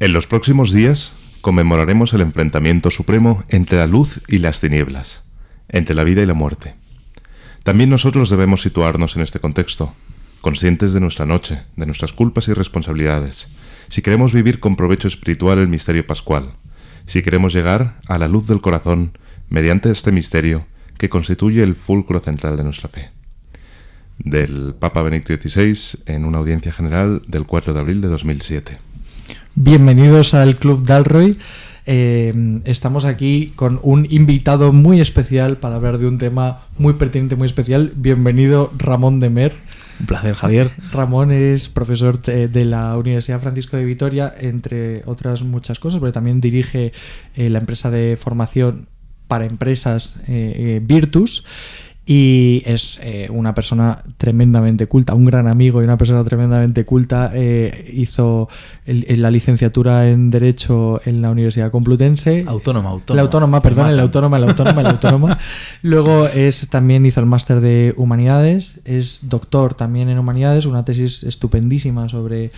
En los próximos días conmemoraremos el enfrentamiento supremo entre la luz y las tinieblas, entre la vida y la muerte. También nosotros debemos situarnos en este contexto, conscientes de nuestra noche, de nuestras culpas y responsabilidades, si queremos vivir con provecho espiritual el misterio pascual, si queremos llegar a la luz del corazón mediante este misterio que constituye el fulcro central de nuestra fe. Del Papa Benedicto XVI en una audiencia general del 4 de abril de 2007. Bienvenidos al Club Dalroy. Estamos aquí con un invitado muy especial para hablar de un tema muy pertinente, muy especial. Bienvenido, Ramón de Mer. Un placer, Javier. Ramón es profesor de la Universidad Francisco de Vitoria, entre otras muchas cosas, pero también dirige la empresa de formación para empresas Virtus. Y es una persona tremendamente culta, un gran amigo y una persona tremendamente culta. Hizo la licenciatura en Derecho en la Universidad Complutense. Autónoma. La Autónoma. Luego también hizo el máster de Humanidades, es doctor también en Humanidades, una tesis estupendísima sobre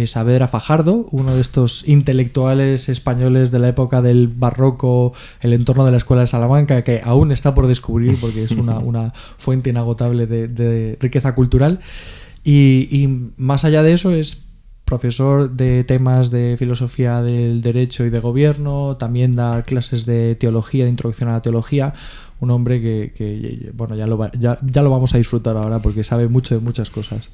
Saavedra Fajardo, uno de estos intelectuales españoles de la época del barroco, el entorno de la Escuela de Salamanca, que aún está por descubrir porque es una fuente inagotable de riqueza cultural. Y más allá de eso es profesor de temas de filosofía del derecho y de gobierno, también da clases de teología, de introducción a la teología. Un hombre que bueno, ya lo vamos a disfrutar ahora porque sabe mucho de muchas cosas.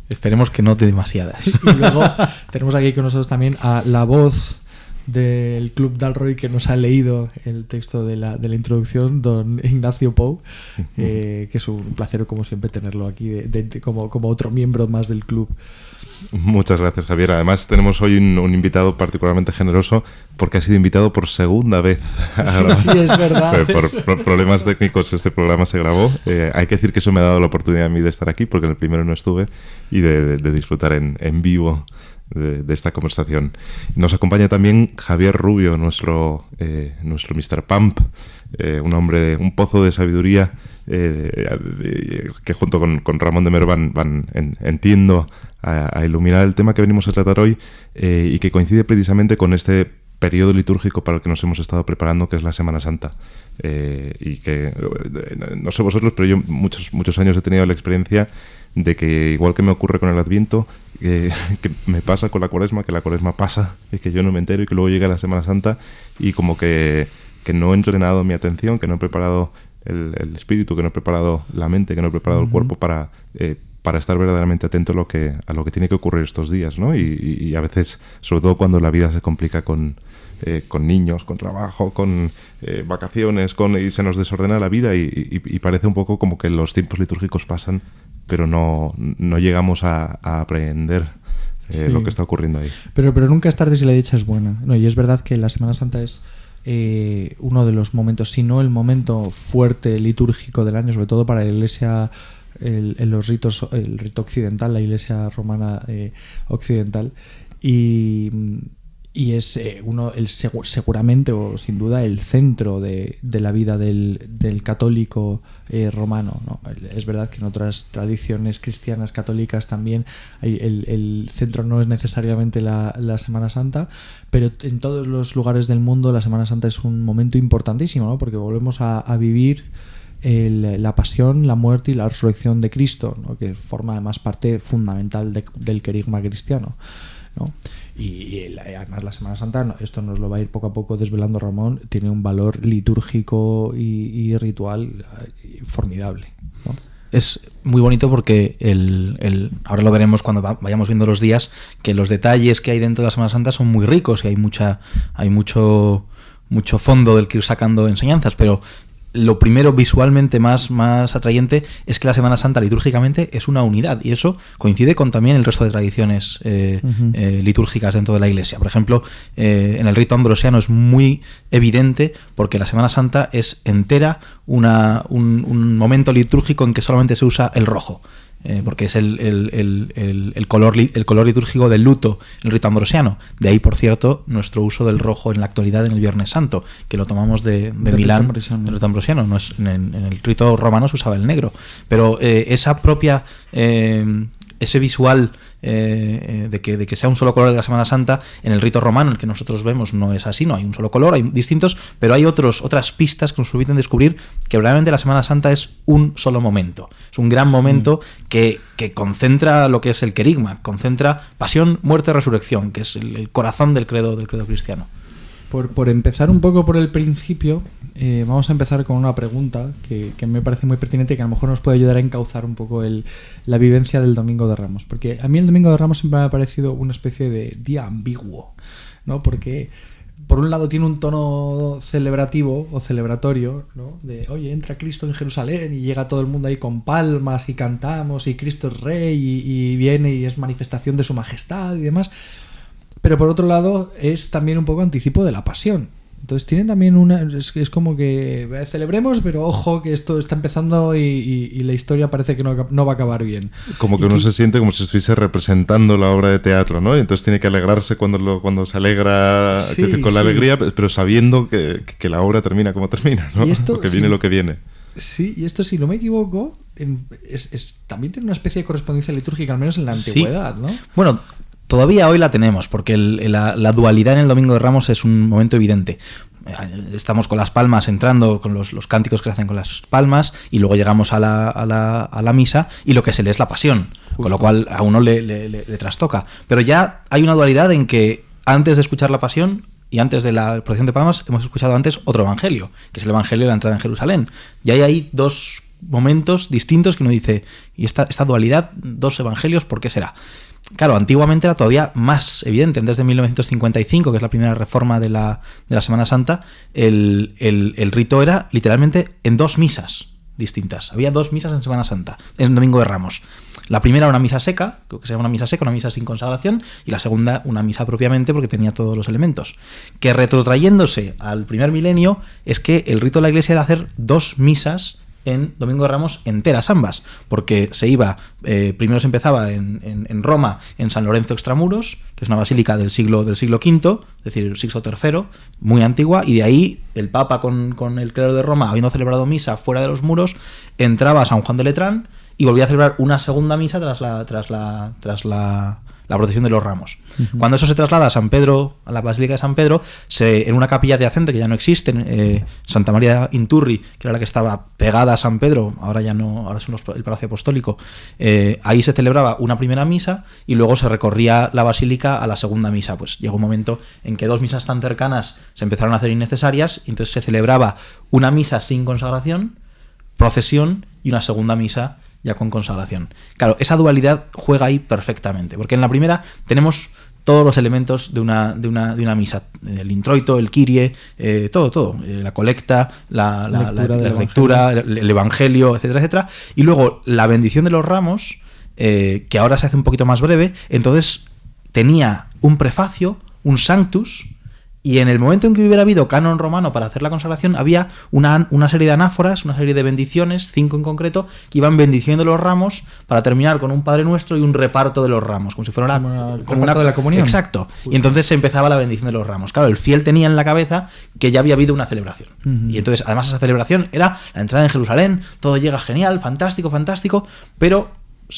Esperemos que no de demasiadas. Y luego tenemos aquí con nosotros también a la voz del Club Dalroy que nos ha leído el texto de la introducción, don Ignacio Pou, que es un placer como siempre tenerlo aquí como otro miembro más del club. Muchas gracias, Javier. Además tenemos hoy un invitado particularmente generoso porque ha sido invitado por segunda vez. Sí, es verdad. Por problemas técnicos este programa se grabó. Hay que decir que eso me ha dado la oportunidad a mí de estar aquí porque en el primero no estuve y de disfrutar en vivo de esta conversación. Nos acompaña también Javier Rubio, nuestro Mr. Pump, un hombre, un pozo de sabiduría que junto con Ramón de Mer van entiendo a iluminar el tema que venimos a tratar hoy y que coincide precisamente con este periodo litúrgico para el que nos hemos estado preparando, que es la Semana Santa. Y que, no sé vosotros, pero yo muchos años he tenido la experiencia de que, igual que me ocurre con el Adviento, que me pasa con la Cuaresma, que la Cuaresma pasa y que yo no me entero y que luego llega la Semana Santa y como que no he entrenado mi atención, que no he preparado el espíritu, que no he preparado la mente, que no he preparado el cuerpo para estar verdaderamente atento a lo que tiene que ocurrir estos días, ¿no? Y a veces, sobre todo cuando la vida se complica con niños, con trabajo, con vacaciones, y se nos desordena la vida y parece un poco como que los tiempos litúrgicos pasan, pero no llegamos a aprender lo que está ocurriendo ahí. Pero nunca es tarde si la dicha es buena. No, y es verdad que la Semana Santa es uno de los momentos, si no el momento fuerte litúrgico del año, sobre todo para la Iglesia, los ritos, el rito occidental, la Iglesia romana occidental, y es seguramente o sin duda el centro de la vida del católico romano, ¿no? Es verdad que en otras tradiciones cristianas católicas también el centro no es necesariamente la Semana Santa, pero en todos los lugares del mundo la Semana Santa es un momento importantísimo, ¿no? Porque volvemos a vivir la pasión, la muerte y la resurrección de Cristo, ¿no? Que forma además parte fundamental del querigma cristiano, ¿no? Y además la Semana Santa, esto nos lo va a ir poco a poco desvelando Ramón, tiene un valor litúrgico y ritual formidable, ¿no? Es muy bonito porque ahora lo veremos cuando vayamos viendo los días, que los detalles que hay dentro de la Semana Santa son muy ricos y hay mucho fondo del que ir sacando enseñanzas, pero lo primero visualmente más atrayente es que la Semana Santa litúrgicamente es una unidad y eso coincide con también el resto de tradiciones litúrgicas dentro de la Iglesia. Por ejemplo, en el rito ambrosiano es muy evidente porque la Semana Santa es entera un momento litúrgico en que solamente se usa el rojo. Porque es el color litúrgico del luto en el rito ambrosiano. De ahí, por cierto, nuestro uso del rojo en la actualidad en el Viernes Santo, que lo tomamos de Milán, del rito ambrosiano. En el rito romano se usaba el negro. Pero esa propia ese visual de que sea un solo color de la Semana Santa, en el rito romano, el que nosotros vemos, no es así, no hay un solo color, hay distintos, pero hay otras pistas que nos permiten descubrir que realmente la Semana Santa es un solo momento. Es un gran momento que concentra lo que es el querigma, concentra pasión, muerte, resurrección, que es el corazón del credo cristiano. Por empezar un poco por el principio, vamos a empezar con una pregunta que me parece muy pertinente y que a lo mejor nos puede ayudar a encauzar un poco la vivencia del Domingo de Ramos. Porque a mí el Domingo de Ramos siempre me ha parecido una especie de día ambiguo, ¿no? Porque por un lado tiene un tono celebrativo o celebratorio, ¿no? De, oye, entra Cristo en Jerusalén y llega todo el mundo ahí con palmas y cantamos y Cristo es rey y viene y es manifestación de su majestad y demás. Pero por otro lado es también un poco anticipo de la pasión. Entonces tienen también es como que celebremos, pero ojo que esto está empezando y la historia parece que no va a acabar bien. Como que uno se siente como si estuviese representando la obra de teatro, ¿no? Y entonces tiene que alegrarse cuando se alegra con la alegría, pero sabiendo que la obra termina como termina, ¿no? Y esto, porque viene lo que viene. Sí, y esto, si no me equivoco, también tiene una especie de correspondencia litúrgica, al menos en la antigüedad, ¿no? Bueno, todavía hoy la tenemos, porque la dualidad en el Domingo de Ramos es un momento evidente. Estamos con las palmas entrando, con los cánticos que se hacen con las palmas, y luego llegamos a la misa, y lo que se lee es la pasión, justo. Con lo cual a uno le trastoca. Pero ya hay una dualidad en que antes de escuchar la pasión y antes de la procesión de palmas hemos escuchado antes otro evangelio, que es el evangelio de la entrada en Jerusalén. Y hay ahí dos momentos distintos que uno dice, y esta dualidad, dos evangelios, ¿por qué será? Claro, antiguamente era todavantes más evidente. Desde 1955, que es la primera reforma de la Semana Santa, el rito era literalmente en dos misas distintas. Había dos misas en Semana Santa, en Domingo de Ramos. La primera una misa seca, creo que se llama una misa seca, una misa sin consagración, y la segunda una misa propiamente porque tenía todos los elementos. Que retrotrayéndose al primer milenio es que el rito de la Iglesia era hacer dos misas en Domingo de Ramos enteras ambas, porque se iba, primero se empezaba en Roma, en San Lorenzo Extramuros, que es una basílica del siglo V, es decir, Sixto III, muy antigua, y de ahí el Papa con el clero de Roma, habiendo celebrado misa fuera de los muros, entraba a San Juan de Letrán y volvía a celebrar una segunda misa tras la procesión de los Ramos. Uh-huh. Cuando eso se traslada a San Pedro, a la Basílica de San Pedro, en una capilla adyacente que ya no existe, Santa María Inturri, que era la que estaba pegada a San Pedro, ahora ya no, ahora es el Palacio Apostólico, ahí se celebraba una primera misa y luego se recorría la basílica a la segunda misa. Pues llegó un momento en que dos misas tan cercanas se empezaron a hacer innecesarias y entonces se celebraba una misa sin consagración, procesión y una segunda misa ya con consagración. Claro, esa dualidad juega ahí perfectamente, porque en la primera tenemos todos los elementos de una misa, el introito, el Kyrie, todo, la colecta, la lectura, el evangelio, etcétera, etcétera, y luego la bendición de los ramos, que ahora se hace un poquito más breve. Entonces tenía un prefacio, un sanctus, y en el momento en que hubiera habido canon romano para hacer la consagración, había una serie de anáforas, una serie de bendiciones, 5 en concreto, que iban bendiciendo los ramos para terminar con un Padre Nuestro y un reparto de los ramos, como si fuera como una de la comunión. Exacto. Justo. Y entonces se empezaba la bendición de los ramos. Claro, el fiel tenía en la cabeza que ya había habido una celebración. Uh-huh. Y entonces, además, esa celebración era la entrada en Jerusalén, todo llega genial, fantástico, pero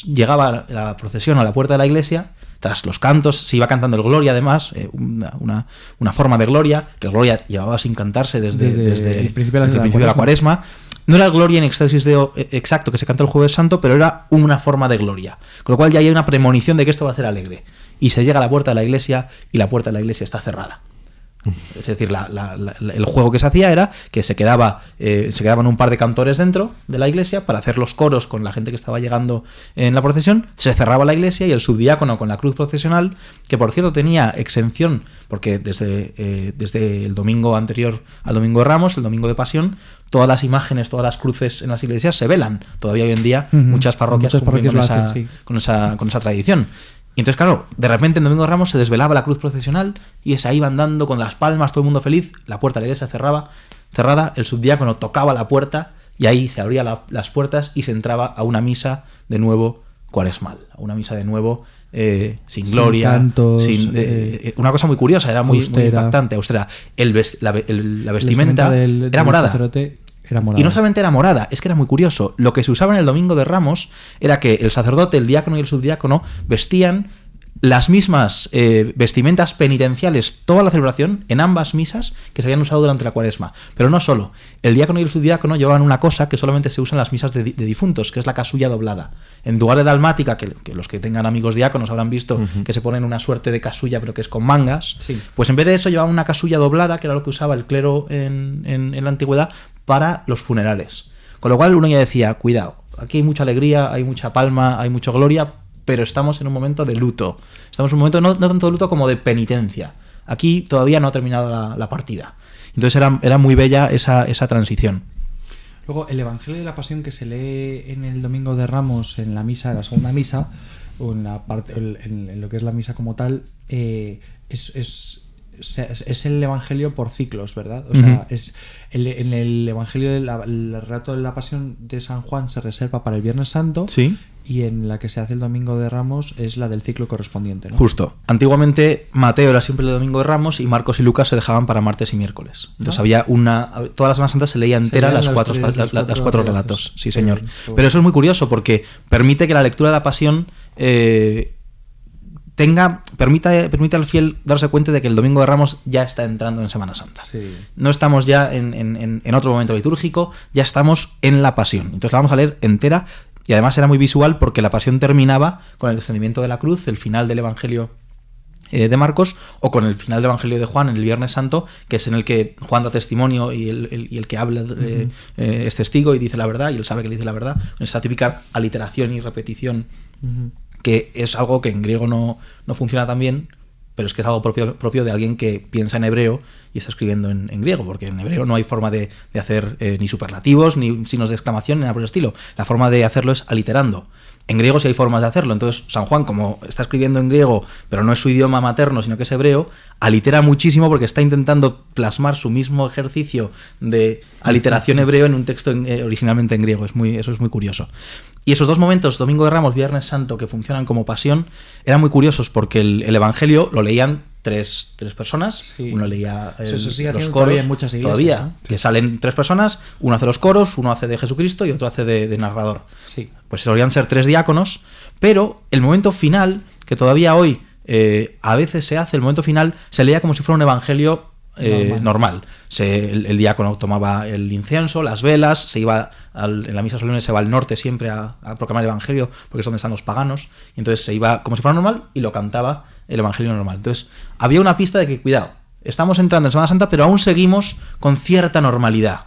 llegaba la procesión a la puerta de la iglesia. Tras los cantos se iba cantando el Gloria, además, una forma de Gloria, que el Gloria llevaba sin cantarse desde el principio de la Cuaresma. No era el Gloria en excelsis Deo exacto que se canta el Jueves Santo, pero era una forma de Gloria. Con lo cual ya hay una premonición de que esto va a ser alegre. Y se llega a la puerta de la iglesia y la puerta de la iglesia está cerrada. Es decir, el juego que se hacía era que se quedaban un par de cantores dentro de la iglesia para hacer los coros con la gente que estaba llegando en la procesión. Se cerraba la iglesia y el subdiácono con la cruz procesional, que por cierto tenía exención, porque desde el domingo anterior al Domingo de Ramos, el Domingo de Pasión, todas las imágenes, todas las cruces en las iglesias se velan. Todavía hoy en día muchas parroquias con esa tradición. Y entonces, claro, de repente en Domingo de Ramos se desvelaba la cruz procesional y se iba andando con las palmas, todo el mundo feliz, la puerta de la iglesia cerrada, el subdiácono tocaba la puerta y ahí se abrían las puertas y se entraba a una misa de nuevo cuaresmal, a una misa de nuevo sin gloria, sin cantos, una cosa muy curiosa, era muy impactante, austera. La vestimenta era morada. Sacerdote Era morada. Y no solamente era morada, es que era muy curioso. Lo que se usaba en el Domingo de Ramos era que el sacerdote, el diácono y el subdiácono vestían las mismas vestimentas penitenciales toda la celebración en ambas misas que se habían usado durante la Cuaresma. Pero no solo. El diácono y el subdiácono llevaban una cosa que solamente se usa en las misas de difuntos, que es la casulla doblada. En lugar de dalmática, que los que tengan amigos diáconos habrán visto que se ponen una suerte de casulla pero que es con mangas, Sí. pues en vez de eso llevaban una casulla doblada, que era lo que usaba el clero en la antigüedad para los funerales. Con lo cual uno ya decía, cuidado, aquí hay mucha alegría, hay mucha palma, hay mucha gloria, pero estamos en un momento de luto. Estamos en un momento no tanto de luto como de penitencia. Aquí todavía no ha terminado la partida. Entonces era muy bella esa transición. Luego, el Evangelio de la Pasión que se lee en el Domingo de Ramos, en la misa, la segunda misa, o en la parte, en lo que es la misa como tal, es el Evangelio por ciclos, ¿verdad? O sea, es en el Evangelio el relato de la Pasión de San Juan se reserva para el Viernes Santo. Sí. Y en la que se hace el Domingo de Ramos es la del ciclo correspondiente, ¿no? Justo. Antiguamente Mateo era siempre el Domingo de Ramos y Marcos y Lucas se dejaban para martes y miércoles. Entonces había toda la Semana Santa se leía entera las cuatro relatos. Sí, señor. Pero eso es muy curioso porque permite que la lectura de la Pasión permite al fiel darse cuenta de que el Domingo de Ramos ya está entrando en Semana Santa. Sí. No estamos ya en otro momento litúrgico, ya estamos en la Pasión. Entonces la vamos a leer entera. Y además era muy visual porque la Pasión terminaba con el descendimiento de la cruz, el final del Evangelio de Marcos, o con el final del Evangelio de Juan en el Viernes Santo, que es en el que Juan da testimonio y el que habla es testigo y dice la verdad, y él sabe que le dice la verdad. Esa típica aliteración y repetición, que es algo que en griego no funciona tan bien, pero es que es algo propio de alguien que piensa en hebreo y está escribiendo en griego, porque en hebreo no hay forma de hacer ni superlativos, ni signos de exclamación, ni nada por el estilo. La forma de hacerlo es aliterando. En griego sí hay formas de hacerlo, entonces San Juan, como está escribiendo en griego, pero no es su idioma materno, sino que es hebreo, alitera muchísimo porque está intentando plasmar su mismo ejercicio de aliteración hebreo en un texto originalmente en griego. Eso es muy curioso. Y esos dos momentos, Domingo de Ramos, Viernes Santo, que funcionan como Pasión, eran muy curiosos porque el Evangelio lo leían tres personas. Sí. Uno leía los coros. En muchas iglesias, todavía, ¿no? que salen tres personas, uno hace los coros, uno hace de Jesucristo y otro hace de narrador. Sí. Pues solían ser tres diáconos, pero el momento final, que todavía hoy a veces se hace, el momento final se leía como si fuera un evangelio normal. El diácono tomaba el incienso, las velas, se iba en la misa solemne se va al norte siempre a proclamar el evangelio, porque es donde están los paganos, y entonces se iba como si fuera normal y lo cantaba el evangelio normal. Entonces había una pista de que, cuidado, estamos entrando en Semana Santa, pero aún seguimos con cierta normalidad.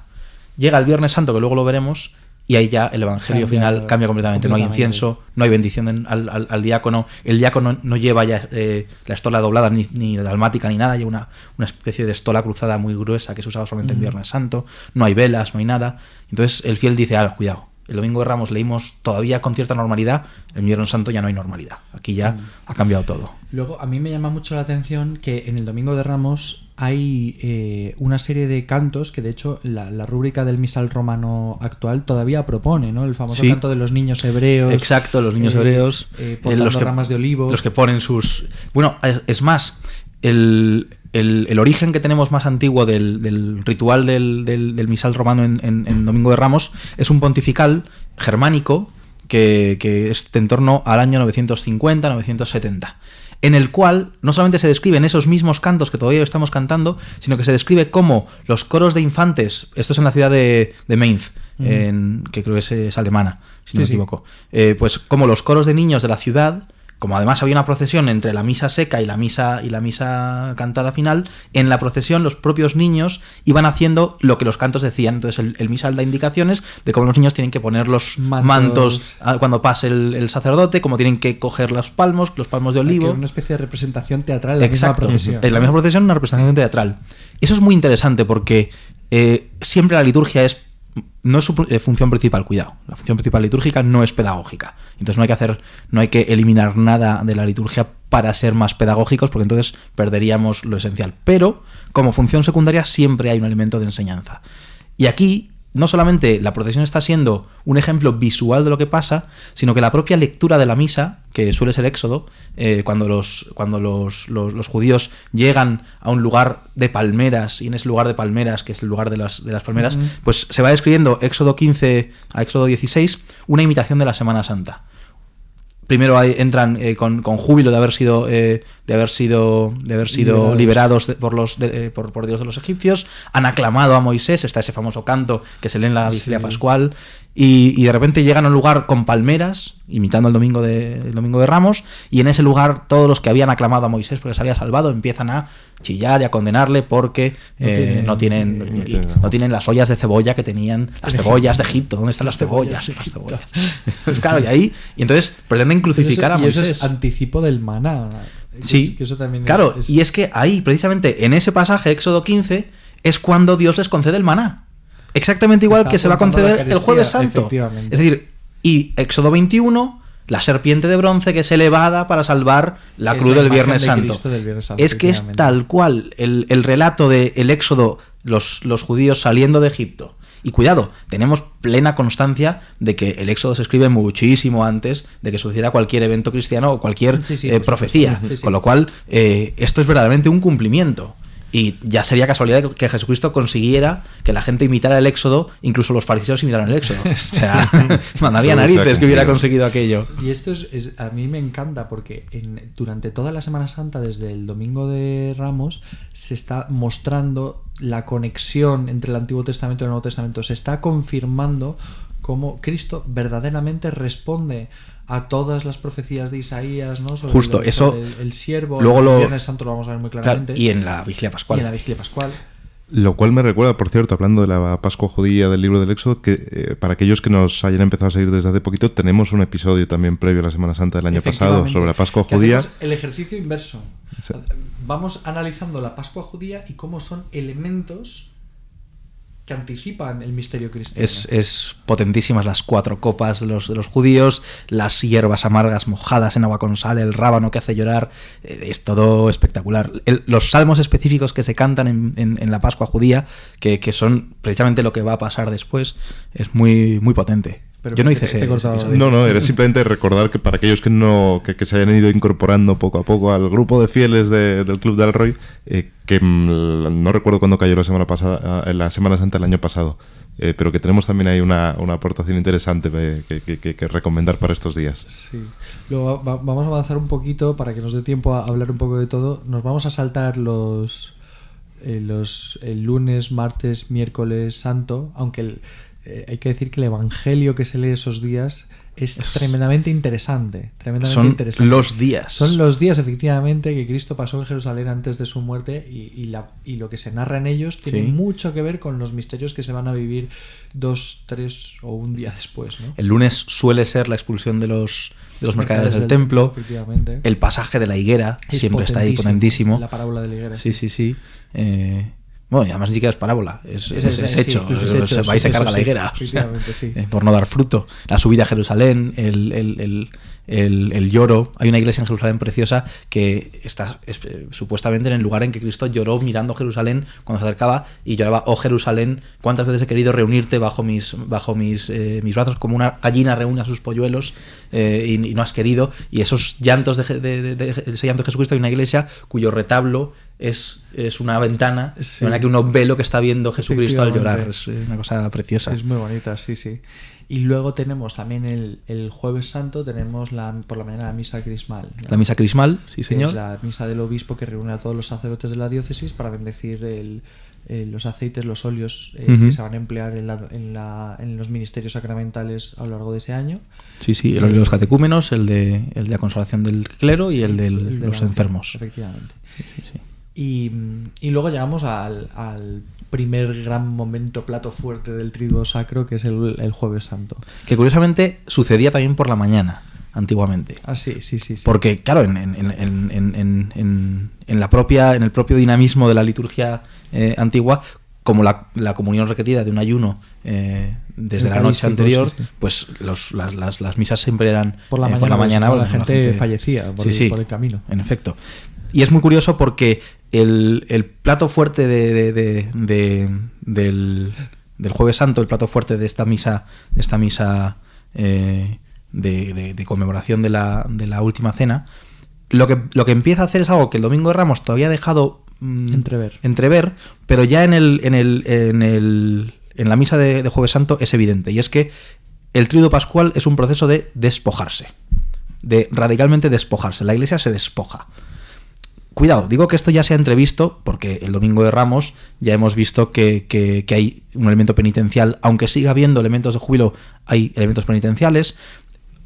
Llega el Viernes Santo, que luego lo veremos, y ahí ya el evangelio final cambia completamente. No hay incienso, no hay bendición al diácono. El diácono no lleva ya la estola doblada ni dalmática ni nada, lleva una especie de estola cruzada muy gruesa que se usaba solamente en Viernes Santo. No hay velas, no hay nada. Entonces el fiel dice, cuidado, el Domingo de Ramos leímos todavía con cierta normalidad, el Viernes Santo ya no hay normalidad. Aquí ya ha cambiado todo. Luego, a mí me llama mucho la atención que en el Domingo de Ramos hay una serie de cantos que, de hecho, la rúbrica del misal romano actual todavía propone, ¿no? El famoso canto de los niños hebreos. Exacto, los niños hebreos. Portando ramas de olivo. Los que ponen sus... Bueno, es más, el origen que tenemos más antiguo del ritual del misal romano en Domingo de Ramos es un pontifical germánico que es en torno al año 950-970, en el cual no solamente se describen esos mismos cantos que todavía estamos cantando, sino que se describe cómo los coros de infantes, esto es en la ciudad de Mainz, que creo que es alemana, si no me equivoco, pues como los coros de niños de la ciudad, como además había una procesión entre la misa seca y la misa cantada final, en la procesión los propios niños iban haciendo lo que los cantos decían. Entonces el misal da indicaciones de cómo los niños tienen que poner los mantos cuando pase el sacerdote, cómo tienen que coger los palmos de olivo. Una especie de representación teatral en la misma procesión. En la misma procesión, una representación teatral. Eso es muy interesante porque siempre la liturgia no es su función principal, cuidado. La función principal litúrgica no es pedagógica. Entonces no hay que eliminar nada de la liturgia para ser más pedagógicos, porque entonces perderíamos lo esencial. Pero como función secundaria siempre hay un elemento de enseñanza. Y aquí no solamente la procesión está siendo un ejemplo visual de lo que pasa, sino que la propia lectura de la misa, que suele ser Éxodo, cuando los judíos llegan a un lugar de palmeras, y en ese lugar de palmeras, que es el lugar de las palmeras, pues se va describiendo Éxodo 15 a Éxodo 16, una imitación de la Semana Santa. Primero entran con júbilo de haber sido liberados por Dios de los egipcios, han aclamado a Moisés, está ese famoso canto que se lee en la vigilia pascual, y de repente llegan a un lugar con palmeras, imitando el domingo de Ramos, y en ese lugar todos los que habían aclamado a Moisés porque se había salvado empiezan a chillar y a condenarle porque no tienen las ollas de cebolla que tenían las cebollas de Egipto. ¿Dónde están las cebollas? Pues claro, y entonces pretenden crucificar a Moisés. Y eso es anticipo del maná. Sí, que eso también claro, y es que ahí, precisamente, en ese pasaje, Éxodo 15, es cuando Dios les concede el maná. Exactamente igual que se va a conceder el Jueves Santo. Es decir, y Éxodo 21, la serpiente de bronce que es elevada para salvar la cruz del Viernes Santo. Es que es tal cual el relato del Éxodo, los judíos saliendo de Egipto. Y cuidado, tenemos plena constancia de que el Éxodo se escribe muchísimo antes de que sucediera cualquier evento cristiano o cualquier profecía. Con lo cual, esto es verdaderamente un cumplimiento. Y ya sería casualidad que Jesucristo consiguiera que la gente imitara el Éxodo, incluso los fariseos imitaran el Éxodo. O sea, mandaría narices que hubiera conseguido aquello. Y esto a mí me encanta porque durante toda la Semana Santa, desde el Domingo de Ramos, se está mostrando la conexión entre el Antiguo Testamento y el Nuevo Testamento. Se está confirmando cómo Cristo verdaderamente responde a todas las profecías de Isaías, ¿no? Sobre justo, eso. El siervo, luego el Viernes Santo lo vamos a ver muy claramente. Claro, y en la Vigilia Pascual. Lo cual me recuerda, por cierto, hablando de la Pascua judía del libro del Éxodo, que para aquellos que nos hayan empezado a seguir desde hace poquito, tenemos un episodio también previo a la Semana Santa del año pasado sobre la Pascua judía. El ejercicio inverso. Sí. Vamos analizando la Pascua judía y cómo son elementos que anticipan el misterio cristiano. Es potentísimas las 4 copas de los judíos, las hierbas amargas mojadas en agua con sal, el rábano que hace llorar, es todo espectacular. Los salmos específicos que se cantan en la Pascua judía, que son precisamente lo que va a pasar después, es muy, muy potente. Pero yo no hice ese episodio. No, era simplemente recordar que para aquellos que se hayan ido incorporando poco a poco al grupo de fieles del Club de Alroy, que no recuerdo cuándo cayó la semana pasada, en la Semana Santa del año pasado, pero que tenemos también ahí una aportación interesante que recomendar para estos días. Sí. Luego vamos a avanzar un poquito para que nos dé tiempo a hablar un poco de todo. Nos vamos a saltar el lunes, martes, miércoles santo, aunque hay que decir que el evangelio que se lee esos días es tremendamente interesante. Son los días. Son los días, efectivamente, que Cristo pasó en Jerusalén antes de su muerte y lo que se narra en ellos tiene mucho que ver con los misterios que se van a vivir 2, 3 o un día después, ¿no? El lunes suele ser la expulsión de los mercaderes del templo. El pasaje de la higuera siempre está ahí potentísimo. La parábola de la higuera. Sí. Bueno, y además ni siquiera es parábola, es hecho. Se va y se carga la higuera, por no dar fruto. La subida a Jerusalén, el lloro. Hay una iglesia en Jerusalén preciosa que está supuestamente en el lugar en que Cristo lloró mirando Jerusalén cuando se acercaba y lloraba: oh Jerusalén, cuántas veces he querido reunirte bajo mis brazos, como una gallina reúne a sus polluelos, y no has querido. Y esos llantos ese llanto de Jesucristo, hay una iglesia cuyo retablo es una ventana en la que uno ve lo que está viendo Jesucristo al llorar. Es una cosa preciosa. Es muy bonita, sí. Y luego tenemos también el Jueves Santo, tenemos por la mañana la misa crismal, ¿no? La misa crismal, sí señor. Es la misa del obispo que reúne a todos los sacerdotes de la diócesis para bendecir los aceites, los óleos que se van a emplear en los ministerios sacramentales a lo largo de ese año. Sí, el de los catecúmenos, el de la consolación del clero y el de los enfermos. Efectivamente. Sí. Y luego llegamos al primer gran momento, plato fuerte del Triduo Sacro, que es el Jueves Santo. Que curiosamente sucedía también por la mañana, antiguamente. Ah, sí. Porque, claro, en el propio dinamismo de la liturgia antigua, como la comunión requerida de un ayuno desde la noche anterior, pues las misas siempre eran por la mañana. La gente fallecía por el camino. En efecto. Y es muy curioso porque el plato fuerte del Jueves Santo, el plato fuerte de esta misa de conmemoración de la última cena, lo que empieza a hacer es algo que el Domingo de Ramos todavía ha dejado entrever, pero ya en la misa de Jueves Santo es evidente, y es que el Tríodo Pascual es un proceso de despojarse, de radicalmente despojarse. La Iglesia se despoja. Cuidado, digo que esto ya se ha entrevisto porque el Domingo de Ramos ya hemos visto que hay un elemento penitencial, aunque siga habiendo elementos de júbilo, hay elementos penitenciales.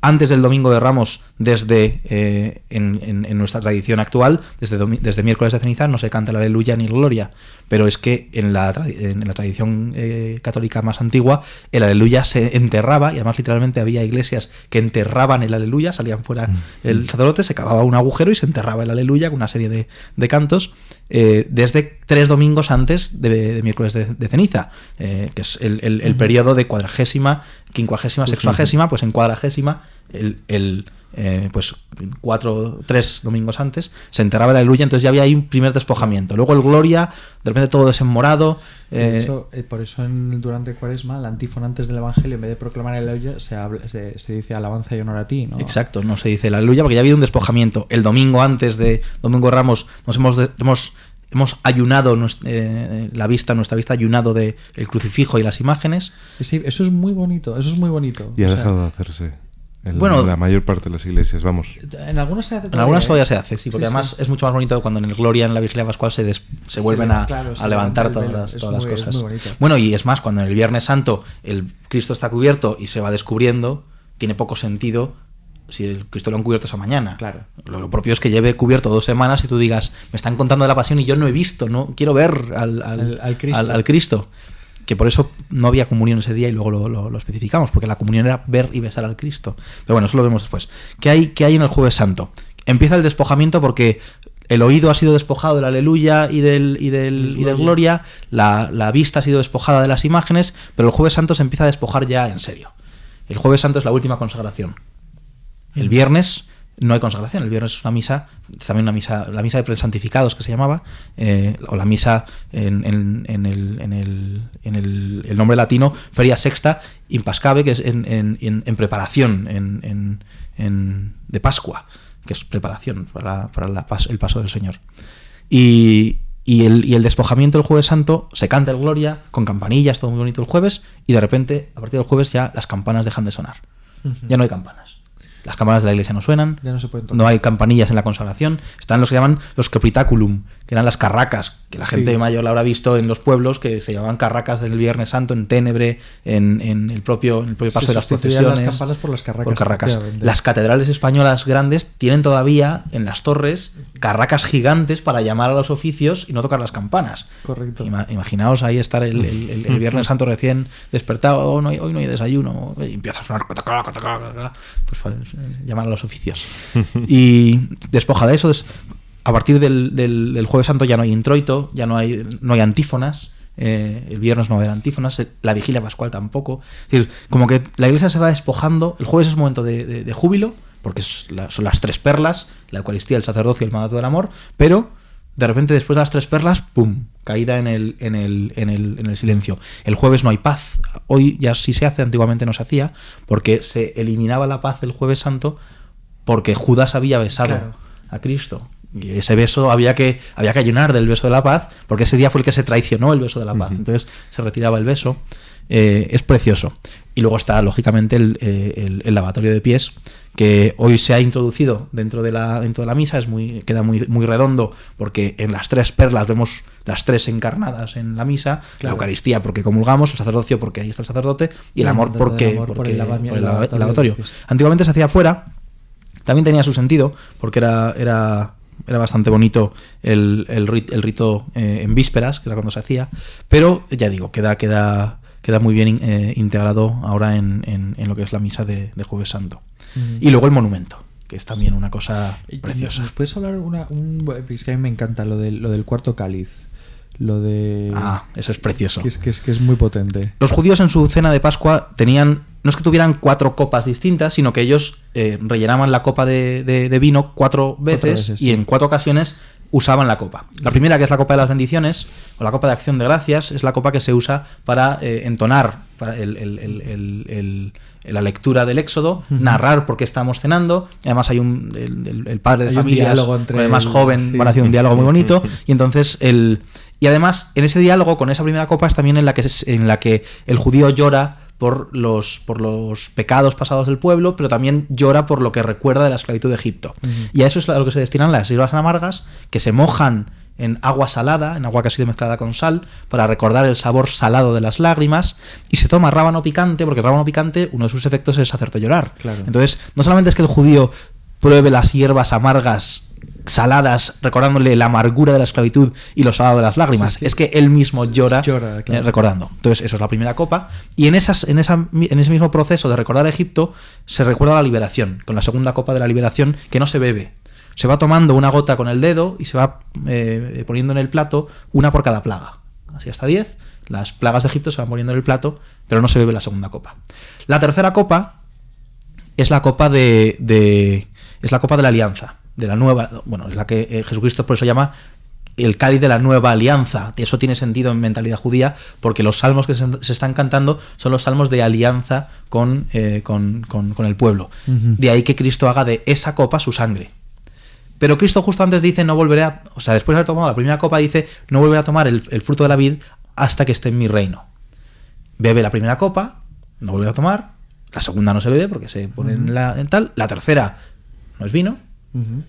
Antes del Domingo de Ramos, desde en nuestra tradición actual, desde miércoles de ceniza, no se canta el Aleluya ni el Gloria, pero es que en la tradición católica más antigua, el Aleluya se enterraba, y además literalmente había iglesias que enterraban el Aleluya, salían fuera el sacerdote, se cavaba un agujero y se enterraba el Aleluya con una serie de cantos, desde 3 domingos antes de miércoles de ceniza, que es el periodo de 40ª, 50ª, 60ª, pues en 40ª, pues 3 domingos antes, se enterraba el Aleluya, entonces ya había ahí un primer despojamiento. Luego el Gloria, de repente todo desenmorado. Por eso durante Cuaresma, la antífona antes del Evangelio, en vez de proclamar el Aleluya, se dice alabanza y honor a ti, ¿no? Exacto, no se dice el Aleluya porque ya ha habido un despojamiento. El domingo antes de Domingo de Ramos hemos ayunado nuestra vista ha ayunado del crucifijo y las imágenes. Sí, eso es muy bonito. Y ha dejado de hacerse. En la mayor parte de las iglesias, vamos. En algunas se hace todavía. En algunas todavía se hace, sí, porque además es mucho más bonito cuando en el Gloria, en la Vigilia Pascual, se vuelven a levantar todas las cosas. Bueno, y es más, cuando en el Viernes Santo el Cristo está cubierto y se va descubriendo, tiene poco sentido si el Cristo lo han cubierto esa mañana. Claro. Lo propio es que lleve cubierto 2 semanas y tú digas, me están contando de la pasión y yo no he visto, no quiero ver al Cristo. Que por eso no había comunión ese día y luego lo especificamos, porque la comunión era ver y besar al Cristo. Pero bueno, eso lo vemos después. ¿Qué hay en el Jueves Santo? Empieza el despojamiento porque el oído ha sido despojado del Aleluya y del Gloria, la vista ha sido despojada de las imágenes, pero el Jueves Santo se empieza a despojar ya en serio. El Jueves Santo es la última consagración. El viernes no hay consagración, el viernes es una misa, también la misa de presantificados que se llamaba, o la misa en el nombre latino, Feria Sexta Impascave, que es en preparación de Pascua, que es preparación para el paso del Señor. Y el despojamiento del Jueves Santo, se canta el Gloria con campanillas, todo muy bonito el jueves, y de repente, a partir del jueves, ya las campanas dejan de sonar. Ya no hay campanas. Las campanas de la iglesia no suenan, ya no se pueden tocar. No hay campanillas en la consagración, están los que llaman los crepitaculum, que eran las carracas, que la gente mayor la habrá visto en los pueblos, que se llamaban carracas del Viernes Santo, en Ténebre, en el propio paso de las procesiones. Las campanas por las carracas. Las catedrales españoles grandes tienen todavía en las torres carracas gigantes para llamar a los oficios y no tocar las campanas. Correcto. Imaginaos ahí estar el Viernes Santo recién despertado, hoy no hay desayuno, y empieza a sonar pues llamar a los oficios. Y despoja de eso, a partir del Jueves Santo ya no hay introito, ya no hay antífonas. El viernes no va a haber antífonas, la Vigilia Pascual tampoco. Es decir, como que la iglesia se va despojando. El jueves es un momento de júbilo, porque son las 3 perlas, la Eucaristía, el sacerdocio y el mandato del amor, pero de repente después de las 3 perlas, ¡pum!, caída en el silencio. El jueves no hay paz. Hoy ya sí se hace, antiguamente no se hacía, porque se eliminaba la paz el Jueves Santo porque Judas había besado a Cristo. Y ese beso había que ayunar del beso de la paz, porque ese día fue el que se traicionó el beso de la paz. Entonces se retiraba el beso. Es precioso. Y luego está, lógicamente, el lavatorio de pies, que hoy se ha introducido dentro de la misa. Queda muy redondo, porque en las 3 perlas vemos las 3 encarnadas en la misa. Claro. La Eucaristía porque comulgamos, el sacerdocio porque ahí está el sacerdote, y el amor por el lavatorio. Antiguamente se hacía afuera, también tenía su sentido, porque era bastante bonito el rito en vísperas, que era cuando se hacía, pero ya digo, queda muy bien integrado ahora en lo que es la misa de Jueves Santo. Y luego el monumento, que es también una cosa preciosa. ¿Nos puedes hablar es que a mí me encanta lo del cuarto cáliz? Eso es precioso. Que es muy potente. Los judíos en su cena de Pascua tenían no es que tuvieran 4 copas distintas, sino que ellos rellenaban la copa de vino 4 veces y sí. en 4 ocasiones usaban la copa. La primera, que es la copa de las bendiciones, o la copa de acción de gracias, es la copa que se usa para entonar para la lectura del Éxodo, narrar por qué estamos cenando. Además hay el padre de familias con el más joven, van a hacer un diálogo muy bonito. Y entonces y además en ese diálogo con esa primera copa es también en la que el judío llora por los pecados pasados del pueblo, pero también llora por lo que recuerda de la esclavitud de Egipto. Y a eso es a lo que se destinan las hierbas amargas, que se mojan en agua salada, en agua que ha sido mezclada con sal, para recordar el sabor salado de las lágrimas, y se toma rábano picante, porque el rábano picante, uno de sus efectos es hacerte llorar. Claro. Entonces, no solamente es que el judío pruebe las hierbas amargas saladas, recordándole la amargura de la esclavitud y lo salado de las lágrimas, sí. Es que él mismo llora claro. Recordando. Entonces, eso es la primera copa. Y en ese mismo proceso de recordar a Egipto, se recuerda la liberación, con la segunda copa de la liberación, que no se bebe. Se va tomando una gota con el dedo y se va poniendo en el plato una por cada plaga. Así hasta 10. Las plagas de Egipto se van poniendo en el plato, pero no se bebe la segunda copa. La tercera copa es la copa es la copa de la alianza, de la nueva, bueno, es la que Jesucristo por eso llama el cáliz de la nueva alianza. Eso tiene sentido en mentalidad judía, porque los salmos que se están cantando son los salmos de alianza con el pueblo. De ahí que Cristo haga de esa copa su sangre. Pero Cristo justo antes dice, no volveré a... O sea, después de haber tomado la primera copa, dice, no volveré a tomar el fruto de la vid hasta que esté en mi reino. Bebe la primera copa, no volverá a tomar. La segunda no se bebe porque se pone en tal. La tercera no es vino,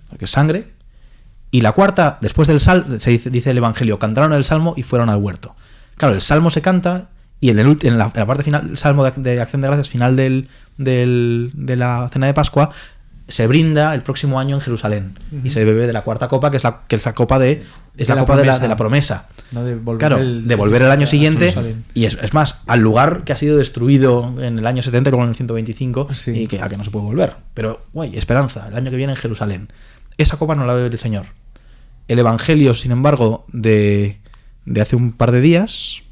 porque es sangre. Y la cuarta, después del salmo, dice el Evangelio, cantaron el salmo y fueron al huerto. Claro, el salmo se canta y en la parte final, el salmo de acción de gracias, final de la cena de Pascua, se brinda el próximo año en Jerusalén y se bebe de la cuarta copa, que es la copa de la promesa. No de volver claro, de volver el año siguiente. Y es más, al lugar que ha sido destruido en el año 70 y luego en el 125, sí. Y a que no se puede volver. Pero, esperanza, el año que viene en Jerusalén. Esa copa no la bebe el Señor. El Evangelio, sin embargo, de hace un par de días...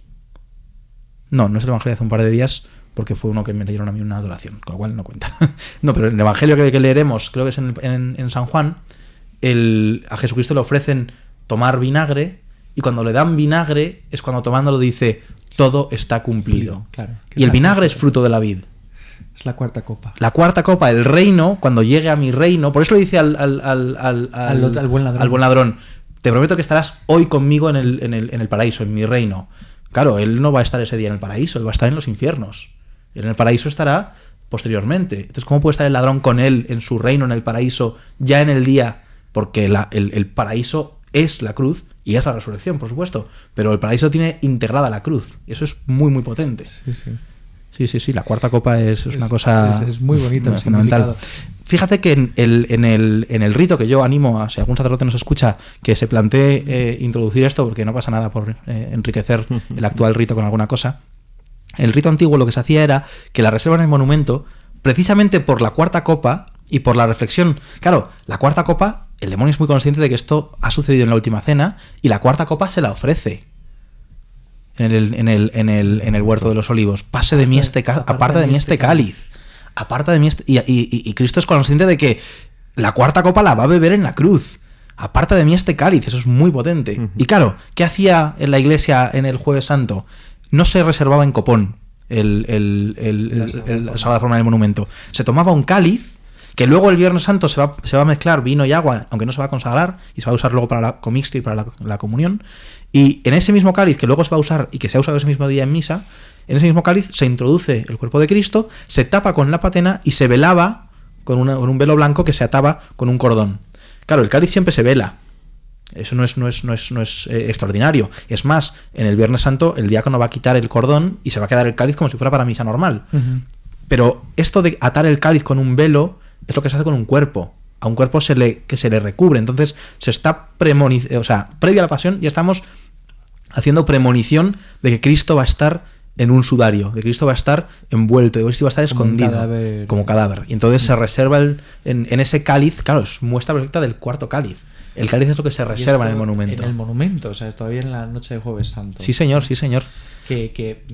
No es el Evangelio de hace un par de días, porque fue uno que me leyeron a mí una adoración, con lo cual no cuenta. No, pero en el Evangelio que leeremos, creo que es en San Juan, a Jesucristo le ofrecen tomar vinagre, y cuando le dan vinagre es cuando tomándolo dice, todo está cumplido. Claro, y el vinagre es fruto de la vid. Es la cuarta copa. La cuarta copa, el reino, cuando llegue a mi reino, por eso le dice al buen ladrón, te prometo que estarás hoy conmigo en el paraíso, en mi reino. Claro, él no va a estar ese día en el paraíso, él va a estar en los infiernos. En el paraíso estará posteriormente. Entonces, ¿cómo puede estar el ladrón con él en su reino, en el paraíso, ya en el día? Porque el paraíso es la cruz y es la resurrección, por supuesto. Pero el paraíso tiene integrada la cruz. Y eso es muy, muy potente. Sí. La cuarta copa es una cosa... Es muy bonita, es fundamental. Fíjate que en el rito, que yo animo a, si algún sacerdote nos escucha, que se plantee introducir esto, porque no pasa nada por enriquecer el actual rito con alguna cosa. El rito antiguo lo que se hacía era que la reserva en el monumento, precisamente por la cuarta copa y por la reflexión. Claro, la cuarta copa, el demonio es muy consciente de que esto ha sucedido en la última cena, y la cuarta copa se la ofrece en el huerto de los olivos. Pase de mí aparte de mí este cáliz. Aparta de mí y Cristo es consciente de que la cuarta copa la va a beber en la cruz. Aparta de mí este cáliz. Eso es muy potente. Y claro, ¿qué hacía en la iglesia en el Jueves Santo? No se reservaba en copón la sagrada forma del monumento. Se tomaba un cáliz, que luego el Viernes Santo se va a mezclar vino y agua, aunque no se va a consagrar, y se va a usar luego para la comixtia y para la comunión. Y en ese mismo cáliz, que luego se va a usar y que se ha usado ese mismo día en misa, en ese mismo cáliz se introduce el cuerpo de Cristo, se tapa con la patena y se velaba con un velo blanco que se ataba con un cordón. Claro, el cáliz siempre se vela. Eso no es extraordinario. Es más, en el Viernes Santo el diácono va a quitar el cordón y se va a quedar el cáliz como si fuera para misa normal. Pero esto de atar el cáliz con un velo es lo que se hace con un cuerpo. A un cuerpo que se le recubre. Entonces se está previo a la pasión ya estamos haciendo premonición de que Cristo va a estar en un sudario, de Cristo va a estar envuelto, de Cristo va a estar escondido como cadáver. Y entonces se reserva en ese cáliz, claro, es muestra perfecta del cuarto cáliz. El cáliz es lo que se reserva en el monumento. En el monumento, o sea, todavía en la noche de Jueves Santo. Sí, señor.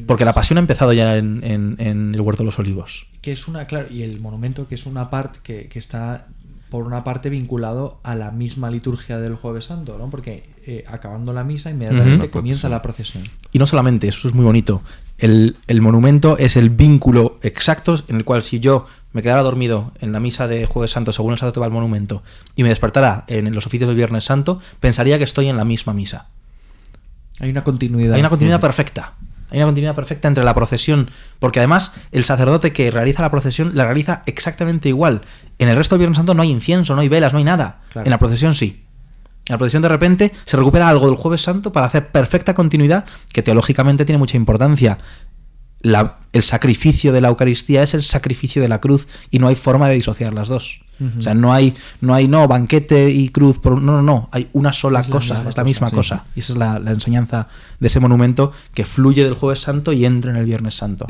Porque la pasión ha empezado ya en el Huerto de los Olivos. Que es claro, y el monumento, que es una parte que está por una parte vinculado a la misma liturgia del Jueves Santo, ¿no? Porque acabando la misa inmediatamente comienza la procesión. Y no solamente, eso es muy bonito. El monumento es el vínculo exacto en el cual, si yo me quedara dormido en la misa de Jueves Santo según el sacerdote va al monumento y me despertara en los oficios del Viernes Santo, pensaría que estoy en la misma misa. Hay una continuidad. Hay una continuidad perfecta. Hay una continuidad perfecta entre la procesión, porque además el sacerdote que realiza la procesión la realiza exactamente igual. En el resto del Viernes Santo no hay incienso, no hay velas, no hay nada. Claro. En la procesión sí. En la procesión de repente se recupera algo del Jueves Santo para hacer perfecta continuidad, que teológicamente tiene mucha importancia. El sacrificio de la Eucaristía es el sacrificio de la cruz y no hay forma de disociar las dos. O sea, no hay banquete y cruz. No. Hay una sola cosa, es la misma cosa. Y esa es la enseñanza de ese monumento que fluye del Jueves Santo y entra en el Viernes Santo.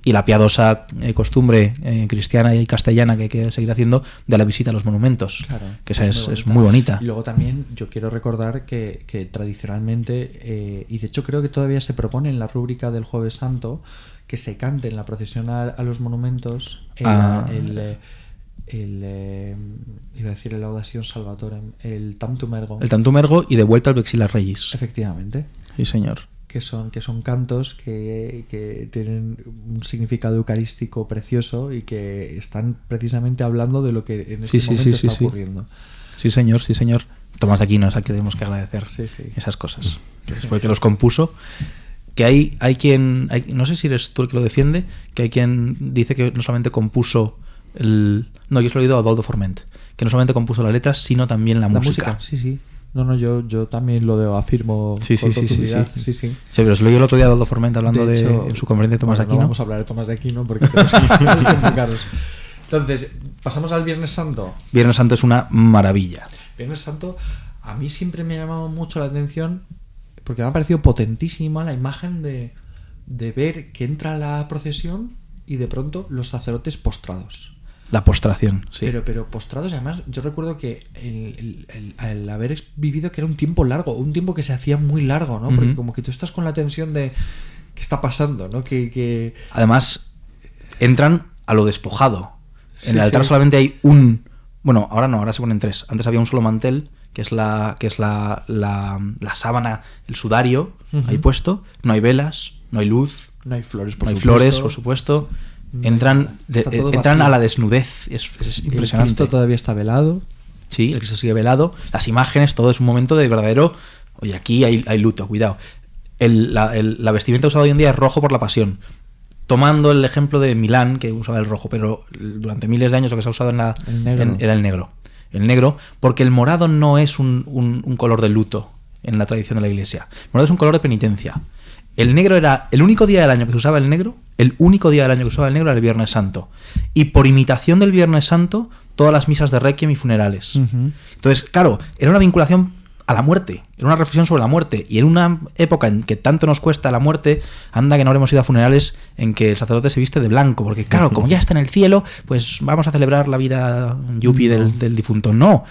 Y la piadosa costumbre cristiana y castellana que hay que seguir haciendo de la visita a los monumentos. Claro, que esa es muy bonita. Y luego también yo quiero recordar que tradicionalmente, y de hecho creo que todavía se propone en la rúbrica del Jueves Santo, que se cante en la procesión a los monumentos iba a decir el Laudación Salvatorem, el Tantum Ergo. El Tantum Ergo y de vuelta al Vexilas Regis. Efectivamente. Sí, señor. Que son cantos que tienen un significado eucarístico precioso y que están precisamente hablando de lo que en este momento está ocurriendo. Sí, señor, sí, señor. Tomás de Aquino es al que tenemos que agradecer esas cosas. Que fue el que los compuso. Que hay quien, no sé si eres tú el que lo defiende, que hay quien dice que no solamente compuso no, yo se lo he oído a Adolfo Forment, que no solamente compuso las letras, sino también la música. Sí. No, yo también lo afirmo sí. Sí, Sí, pero se lo oí el otro día a Adolfo Forment hablando en su conferencia de Tomás de Aquino. No vamos a hablar de Tomás de Aquino porque tenemos que enfocarnos. Entonces, pasamos al Viernes Santo. Viernes Santo es una maravilla. Viernes Santo, a mí siempre me ha llamado mucho la atención porque me ha parecido potentísima la imagen de ver que entra la procesión y de pronto los sacerdotes postrados. La postración, sí. Pero postrados, además, yo recuerdo que el haber vivido que era un tiempo largo, un tiempo que se hacía muy largo, ¿no? Porque como que tú estás con la tensión de qué está pasando, ¿no? Que... Además, entran a lo despojado. En el altar solamente hay un... Bueno, ahora no, ahora se ponen tres. Antes había un solo mantel, que es la sábana, el sudario ahí puesto. No hay velas, no hay luz. No hay flores, por supuesto. Entran a la desnudez. Es impresionante. El Cristo todavía está velado. Sí, el Cristo sigue velado. Las imágenes, todo es un momento de verdadero... Oye, aquí hay luto, cuidado. La vestimenta usada hoy en día es rojo por la pasión. Tomando el ejemplo de Milán, que usaba el rojo, pero durante miles de años lo que se ha usado era el negro. El negro, porque el morado no es un color de luto en la tradición de la Iglesia. El morado es un color de penitencia. El negro era el único día del año que se usaba el negro. El único día del año que se usaba el negro era el Viernes Santo. Y por imitación del Viernes Santo, todas las misas de requiem y funerales. Entonces, claro, era una vinculación a la muerte. Era una reflexión sobre la muerte. Y en una época en que tanto nos cuesta la muerte, anda que no habremos ido a funerales en que el sacerdote se viste de blanco. Porque, claro, como ya está en el cielo, pues vamos a celebrar la vida yuppie del difunto. No.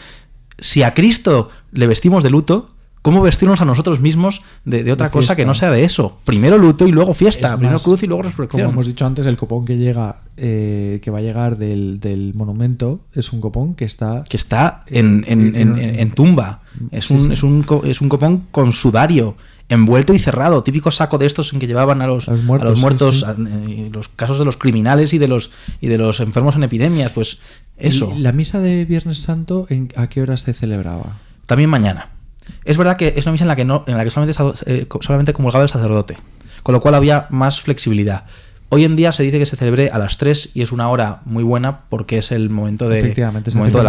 Si a Cristo le vestimos de luto, ¿cómo vestirnos a nosotros mismos de otra cosa que no sea de eso? Primero luto y luego fiesta, primero cruz y luego resurrección. Como hemos dicho antes, el copón que va a llegar del monumento es un copón que está en tumba. Es un copón con sudario, envuelto y cerrado, típico saco de estos en que llevaban a los muertos, los casos de los criminales y de los enfermos en epidemias, pues eso. ¿Y la misa de Viernes Santo a qué hora se celebraba? También mañana. Es verdad que es una misa en la que solamente comulgaba el sacerdote, con lo cual había más flexibilidad. Hoy en día se dice que se celebre a las 3 y es una hora muy buena porque es el momento de la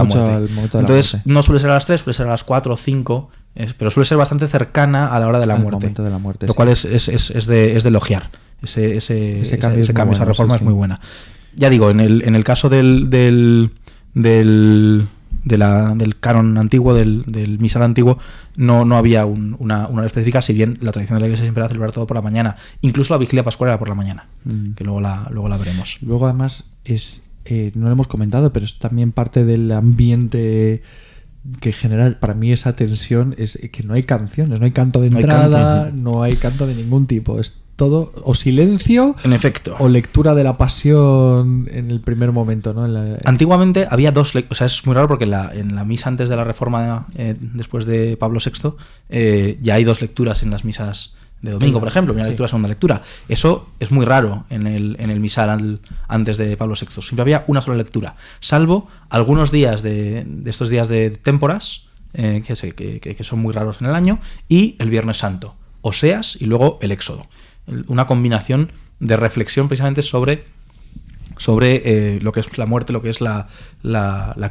muerte. Entonces no suele ser a las 3, suele ser a las 4 o 5, pero suele ser bastante cercana a la hora de la muerte. Lo cual es de elogiar. Ese cambio, esa reforma es muy buena. Ya digo, en el caso del canon antiguo, del misal antiguo, no había una hora específica, si bien la tradición de la Iglesia siempre era celebrar todo por la mañana. Incluso la vigilia pascual era por la mañana, que luego la veremos. Luego además no lo hemos comentado, pero es también parte del ambiente que genera para mí esa tensión, es que no hay canciones, no hay canto de entrada, no hay canto de ningún tipo, es todo o silencio, en efecto, o lectura de la pasión en el primer momento, ¿no? Antiguamente había dos lecturas, o sea, es muy raro porque en la misa antes de la Reforma, después de Pablo VI, ya hay dos lecturas en las misas de domingo, por ejemplo, primera lectura, segunda lectura. Eso es muy raro en el misal antes de Pablo VI. Siempre había una sola lectura, salvo algunos días de estos días de témporas, que son muy raros en el año, y el Viernes Santo, Oseas y luego el Éxodo. Una combinación de reflexión precisamente sobre lo que es la muerte, lo que es la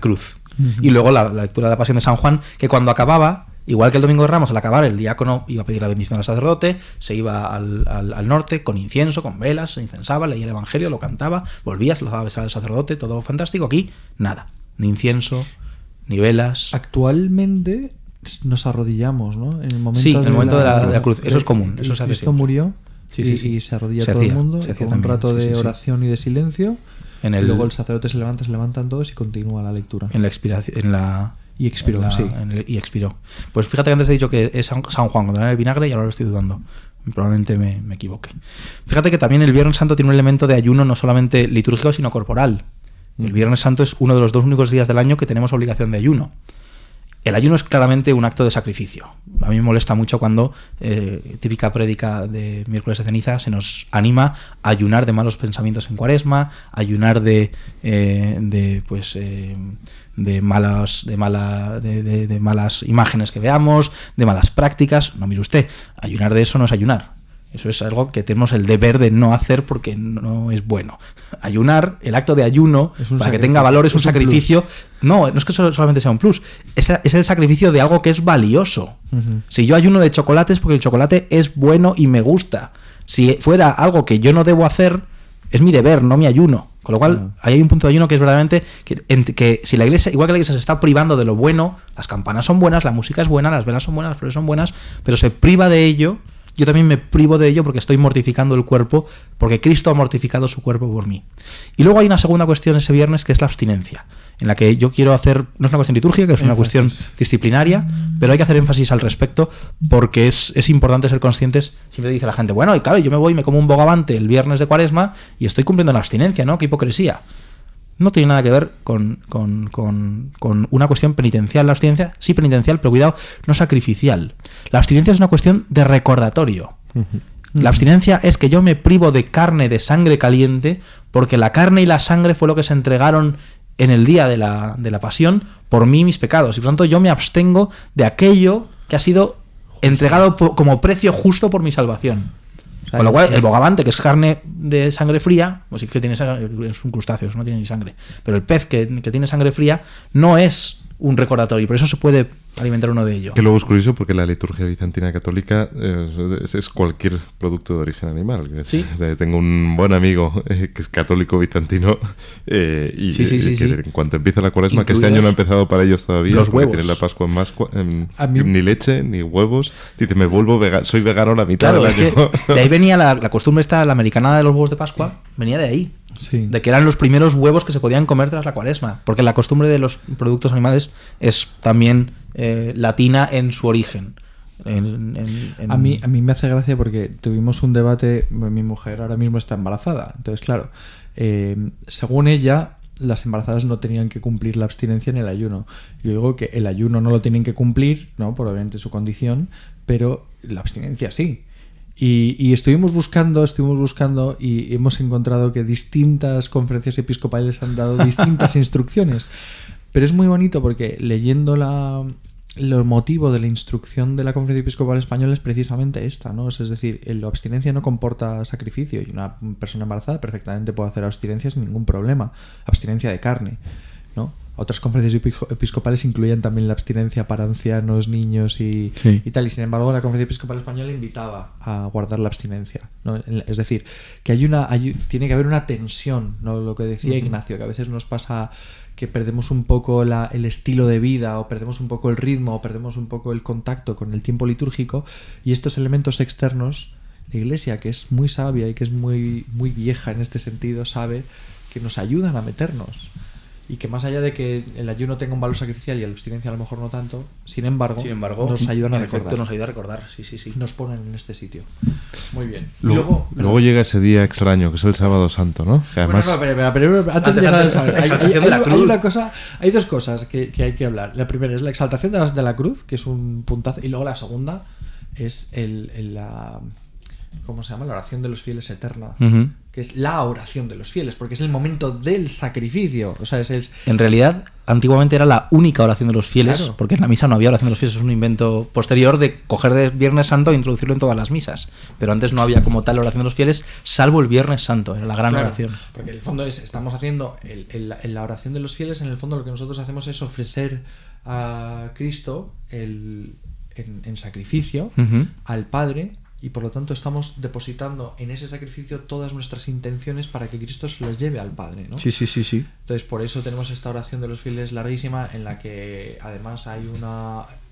cruz. Uh-huh. Y luego la lectura de la Pasión de San Juan, que cuando acababa, igual que el Domingo de Ramos, al acabar el diácono iba a pedir la bendición al sacerdote, se iba al norte con incienso, con velas, se incensaba, leía el Evangelio, lo cantaba, volvía, se lo daba a besar al sacerdote, todo fantástico. Aquí, nada, ni incienso, ni velas. Actualmente nos arrodillamos, ¿no? En el momento, sí, en el momento de la cruz. Eso es común. Eso se hace. Cristo murió y se arrodilla todo el mundo con un rato de oración y de silencio. Y luego el sacerdote se levantan todos y continúa la lectura. En la expiración, y expiró, y expiró. Pues fíjate que antes he dicho que es San Juan cuando era el vinagre y ahora lo estoy dudando. Probablemente me equivoque. Fíjate que también el Viernes Santo tiene un elemento de ayuno no solamente litúrgico, sino corporal. El Viernes Santo es uno de los 2 únicos días del año que tenemos obligación de ayuno. El ayuno es claramente un acto de sacrificio. A mí me molesta mucho cuando, típica prédica de miércoles de ceniza, se nos anima a ayunar de malos pensamientos en Cuaresma, ayunar de malas imágenes que veamos, de malas prácticas. No, mire usted, ayunar de eso no es ayunar. Eso es algo que tenemos el deber de no hacer porque no es bueno. Ayunar, el acto de ayuno, para que tenga valor, es un sacrificio. No es que solamente sea un plus. Es el sacrificio de algo que es valioso. Uh-huh. Si yo ayuno de chocolate es porque el chocolate es bueno y me gusta. Si fuera algo que yo no debo hacer, es mi deber, no mi ayuno. Con lo cual, ahí hay un punto de ayuno que es verdaderamente que si la iglesia, igual que la iglesia se está privando de lo bueno, las campanas son buenas, la música es buena, las velas son buenas, las flores son buenas, pero se priva de ello. Yo también me privo de ello porque estoy mortificando el cuerpo, porque Cristo ha mortificado su cuerpo por mí. Y luego hay una segunda cuestión ese viernes, que es la abstinencia, en la que yo quiero hacer, no es una cuestión litúrgica, que es una cuestión disciplinaria, pero hay que hacer énfasis al respecto porque es importante ser conscientes. Siempre dice la gente, bueno, y claro, yo me voy y me como un bogavante el viernes de Cuaresma y estoy cumpliendo la abstinencia, ¿no? ¡Qué hipocresía! No tiene nada que ver con una cuestión penitencial. La abstinencia, sí penitencial, pero cuidado, no sacrificial. La abstinencia es una cuestión de recordatorio. Uh-huh. La abstinencia es que yo me privo de carne, de sangre caliente, porque la carne y la sangre fue lo que se entregaron en el día de la pasión por mí y mis pecados. Y por lo tanto yo me abstengo de aquello que ha sido entregado como precio justo por mi salvación. Con lo cual, el bogavante, que es carne de sangre fría, pues sí que tiene sangre, es un crustáceo, no tiene ni sangre. Pero el pez que tiene sangre fría no es un recordatorio, por eso se puede alimentar uno de ellos. Que luego es curioso porque la liturgia bizantina católica es cualquier producto de origen animal. ¿Sí? Tengo un buen amigo que es católico bizantino y que en cuanto empieza la Cuaresma, que este año no ha empezado para ellos todavía, los porque huevos. tienen la Pascua ni leche, ni huevos. Dice, me vuelvo vegano, soy vegano la mitad del año. Que de ahí venía la costumbre esta, la americana de los huevos de Pascua, venía de ahí. Sí. De que eran los primeros huevos que se podían comer tras la Cuaresma, porque la costumbre de los productos animales es también latina en su origen. A mí me hace gracia porque tuvimos un debate. Mi mujer ahora mismo está embarazada, entonces claro, según ella, las embarazadas no tenían que cumplir la abstinencia en el ayuno. Yo digo que el ayuno no lo tienen que cumplir, ¿no? Por obviamente su condición, pero la abstinencia sí. Y estuvimos buscando y hemos encontrado que distintas conferencias episcopales han dado distintas instrucciones. Pero es muy bonito porque leyendo el motivo de la instrucción de la Conferencia Episcopal Española es precisamente esta, ¿no? Es decir, la abstinencia no comporta sacrificio y una persona embarazada perfectamente puede hacer abstinencia sin ningún problema. Abstinencia de carne, ¿no? Otras conferencias episcopales incluían también la abstinencia para ancianos, niños y tal. Y sin embargo, la Conferencia Episcopal Española invitaba a guardar la abstinencia, ¿no? Es decir, que tiene que haber una tensión, ¿no? Lo que decía Ignacio, que a veces nos pasa que perdemos un poco el estilo de vida, o perdemos un poco el ritmo, o perdemos un poco el contacto con el tiempo litúrgico, y estos elementos externos, la Iglesia, que es muy sabia y que es muy, muy vieja en este sentido, sabe que nos ayudan a meternos. y que más allá de que el ayuno tenga un valor sacrificial y la abstinencia a lo mejor no tanto, sin embargo nos ayudan a recordar. Nos ayuda a recordar, sí. Nos ponen en este sitio. Muy bien. Luego llega ese día extraño, que es el Sábado Santo, ¿no? Que además... pero antes de llegar al sábado, hay dos cosas que hay que hablar. La primera es la exaltación de la cruz, que es un puntazo, y luego la segunda es la ¿cómo se llama? La oración de los fieles eterna, que es la oración de los fieles, porque es el momento del sacrificio. O sea, en realidad, antiguamente era la única oración de los fieles, claro, porque en la misa no había oración de los fieles, es un invento posterior de coger de Viernes Santo e introducirlo en todas las misas. Pero antes no había como tal oración de los fieles, salvo el Viernes Santo, era la gran oración. Porque en el fondo estamos haciendo la oración de los fieles, en el fondo lo que nosotros hacemos es ofrecer a Cristo en sacrificio al Padre, y por lo tanto estamos depositando en ese sacrificio todas nuestras intenciones para que Cristo se las lleve al Padre, ¿no? Sí. Entonces por eso tenemos esta oración de los fieles larguísima, en la que además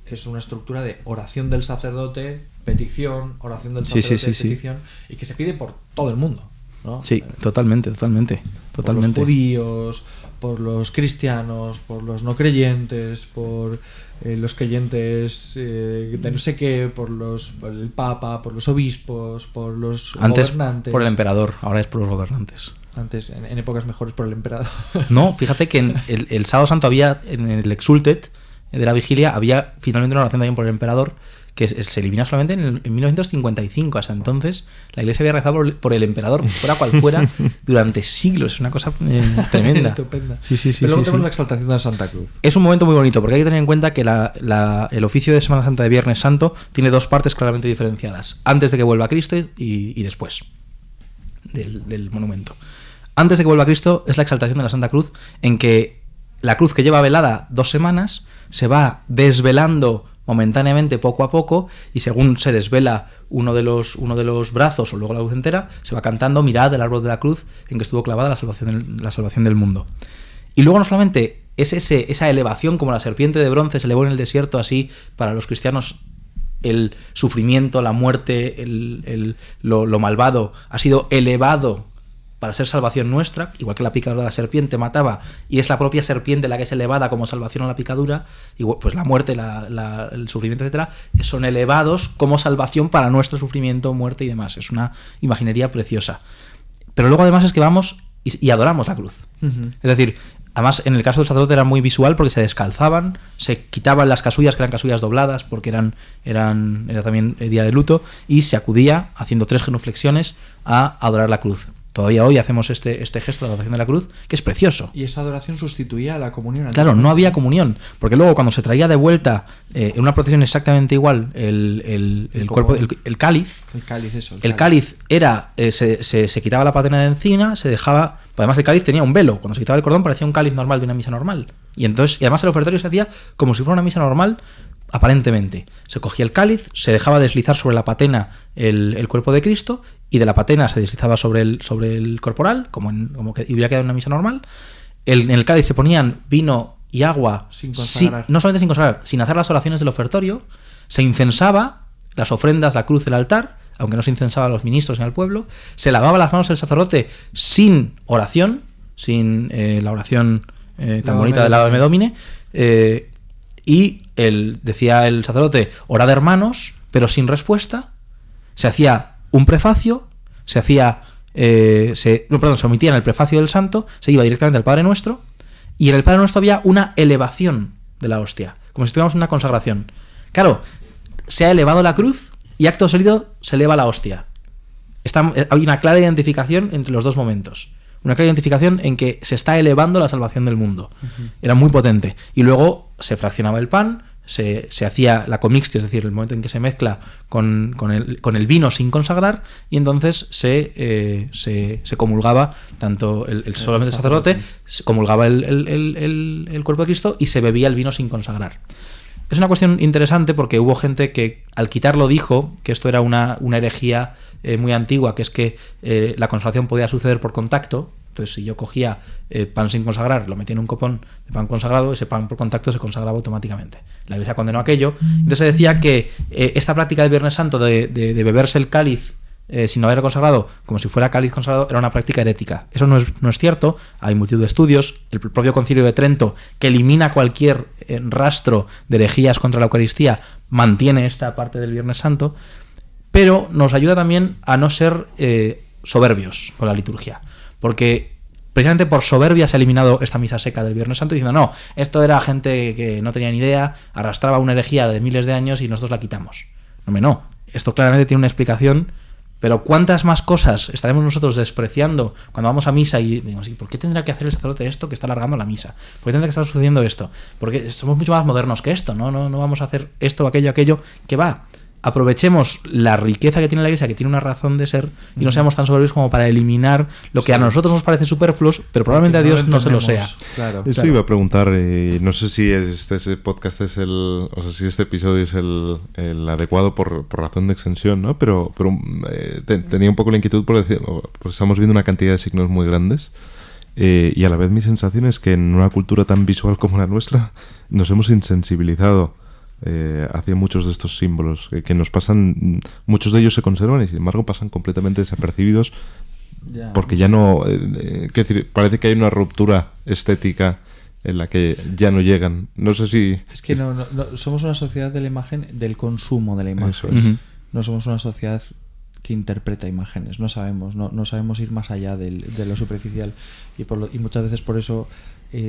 es una estructura de oración del sacerdote, petición, oración del sacerdote, petición, y que se pide por todo el mundo, ¿no? Sí, totalmente. Por los judíos, por los cristianos, por los no creyentes, por los creyentes de no sé qué, por el Papa, por los obispos, por los gobernantes. Antes por el emperador, ahora es por los gobernantes. Antes, en épocas mejores, por el emperador. No, fíjate que en el Sábado Santo había, en el Exultet de la vigilia, había finalmente una oración también por el emperador, que se elimina solamente en 1955. Hasta entonces la Iglesia había rezado por el emperador, fuera cual fuera, durante siglos. Es una cosa tremenda. Estupenda. Sí. Pero luego tenemos la exaltación de la Santa Cruz. Es un momento muy bonito, porque hay que tener en cuenta que el oficio de Semana Santa de Viernes Santo tiene dos partes claramente diferenciadas: antes de que vuelva Cristo y después del monumento. Antes de que vuelva Cristo es la exaltación de la Santa Cruz, en que la cruz, que lleva velada 2 semanas, se va desvelando momentáneamente, poco a poco, y según se desvela uno de los brazos o luego la luz entera, se va cantando: mirad el árbol de la cruz en que estuvo clavada la salvación del mundo. Y luego no solamente es esa elevación, como la serpiente de bronce se elevó en el desierto, así para los cristianos el sufrimiento, la muerte, lo malvado ha sido elevado para ser salvación nuestra, igual que la picadura de la serpiente mataba, y es la propia serpiente la que es elevada como salvación a la picadura, y pues la muerte, el sufrimiento, etcétera, son elevados como salvación para nuestro sufrimiento, muerte y demás. Es una imaginería preciosa. Pero luego además es que vamos y adoramos la cruz. Es decir, además en el caso del sacerdote era muy visual, porque se descalzaban, se quitaban las casullas, que eran casullas dobladas, porque era también día de luto, y se acudía haciendo 3 genuflexiones a adorar la cruz. Todavía hoy hacemos este gesto de la adoración de la cruz, que es precioso. Y esa adoración sustituía a la comunión. Claro, no había comunión, porque luego cuando se traía de vuelta en una procesión exactamente igual el cáliz, el cáliz era se quitaba la patena de encina, se dejaba. Además el cáliz tenía un velo, cuando se quitaba el cordón parecía un cáliz normal de una misa normal. Y además el ofertorio se hacía como si fuera una misa normal. Aparentemente, se cogía el cáliz, se dejaba deslizar sobre la patena el cuerpo de Cristo, y de la patena se deslizaba sobre el corporal, como que hubiera quedado en una misa normal. En el cáliz se ponían vino y agua, no solamente sin consagrar, sin hacer las oraciones del ofertorio. Se incensaba las ofrendas, la cruz, el altar, aunque no se incensaba a los ministros ni al pueblo. Se lavaba las manos el sacerdote sin oración, sin la oración tan bonita del Ave Domine, y decía el sacerdote: orad, hermanos, pero sin respuesta. Se hacía un prefacio, se omitía en el prefacio del santo, se iba directamente al Padre Nuestro, y en el Padre Nuestro había una elevación de la hostia, como si tuviéramos una consagración. Claro, se ha elevado la cruz y acto seguido se eleva la hostia. Hay una clara identificación entre los dos momentos. Una clara identificación en que se está elevando la salvación del mundo. Era muy potente. Y luego se fraccionaba el pan, se hacía la comixtio, es decir, el momento en que se mezcla con el vino sin consagrar, y entonces se comulgaba tanto solamente el sacerdote, se comulgaba el cuerpo de Cristo, y se bebía el vino sin consagrar. Es una cuestión interesante, porque hubo gente que al quitarlo dijo que esto era una herejía muy antigua, que es que la consagración podía suceder por contacto. Entonces, si yo cogía pan sin consagrar, lo metía en un copón de pan consagrado, ese pan por contacto se consagraba automáticamente. La Iglesia condenó aquello. Entonces se decía que esta práctica del Viernes Santo de beberse el cáliz sin haber consagrado, como si fuera cáliz consagrado, era una práctica herética. Eso no es cierto. Hay multitud de estudios. El propio Concilio de Trento, que elimina cualquier rastro de herejías contra la Eucaristía, mantiene esta parte del Viernes Santo, pero nos ayuda también a no ser soberbios con la liturgia. Porque precisamente por soberbia se ha eliminado esta misa seca del Viernes Santo, diciendo, no, esto era gente que no tenía ni idea, arrastraba una herejía de miles de años y nosotros la quitamos. No, esto claramente tiene una explicación, pero ¿cuántas más cosas estaremos nosotros despreciando cuando vamos a misa y decimos, ¿por qué tendrá que hacer el sacerdote esto que está alargando la misa? ¿Por qué tendrá que estar sucediendo esto? Porque somos mucho más modernos que esto, no vamos a hacer esto, aquello, que va. Aprovechemos la riqueza que tiene la Iglesia, que tiene una razón de ser, y no seamos tan soberbios como para eliminar lo que a nosotros nos parece superfluo, pero probablemente a Dios no se lo sea. Claro. Eso iba a preguntar, no sé si ese podcast es si este episodio es el adecuado por razón de extensión, ¿no? Pero tenía un poco la inquietud por decir, pues estamos viendo una cantidad de signos muy grandes, y a la vez mi sensación es que en una cultura tan visual como la nuestra nos hemos insensibilizado hacia muchos de estos símbolos que nos pasan, muchos de ellos se conservan y sin embargo pasan completamente desapercibidos porque ya no, parece que hay una ruptura estética en la que ya no llegan. No sé si... Es que no somos una sociedad de la imagen, del consumo de la imagen. No somos una sociedad que interpreta imágenes, no sabemos ir más allá de lo superficial y muchas veces por eso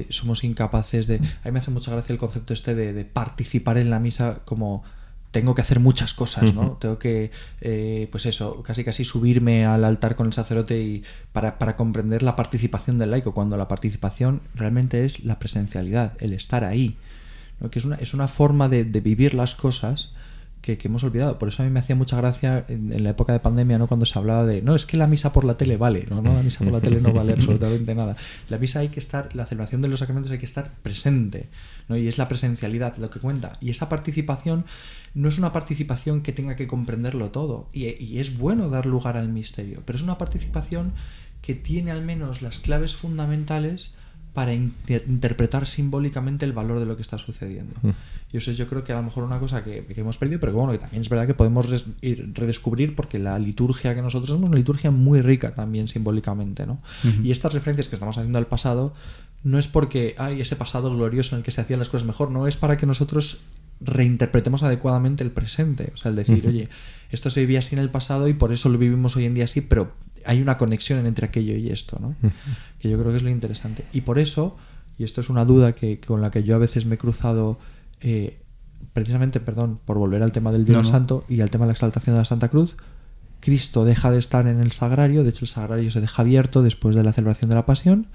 somos incapaces de... A mí me hace mucha gracia el concepto de participar en la misa como tengo que hacer muchas cosas, ¿no? Tengo que, pues eso, casi subirme al altar con el sacerdote y para comprender la participación del laico, cuando la participación realmente es la presencialidad, el estar ahí, ¿no? Que es una forma de vivir las cosas que hemos olvidado. Por eso a mí me hacía mucha gracia en la época de pandemia, ¿no? Cuando se hablaba de, no, es que la misa por la tele vale. No, la misa por la tele no vale absolutamente nada. La misa hay que estar, la celebración de los sacramentos hay que estar presente, ¿no? Y es la presencialidad lo que cuenta. Y esa participación no es una participación que tenga que comprenderlo todo. Y es bueno dar lugar al misterio, pero es una participación que tiene al menos las claves fundamentales para interpretar simbólicamente el valor de lo que está sucediendo. Y eso yo creo que a lo mejor una cosa que hemos perdido, pero que bueno, que también es verdad que podemos redescubrir, porque la liturgia que nosotros tenemos es una liturgia muy rica también simbólicamente, ¿no? Y estas referencias que estamos haciendo al pasado no es porque hay ese pasado glorioso en el que se hacían las cosas mejor, no es para que nosotros reinterpretemos adecuadamente el presente, o sea, el decir, oye, esto se vivía así en el pasado y por eso lo vivimos hoy en día así, pero hay una conexión entre aquello y esto, ¿no? Que yo creo que es lo interesante. Y por eso, y esto es una duda con la que yo a veces me he cruzado, precisamente, por volver al tema del Viernes Santo y al tema de la exaltación de la Santa Cruz, Cristo deja de estar en el sagrario, de hecho el sagrario se deja abierto después de la celebración de la Pasión,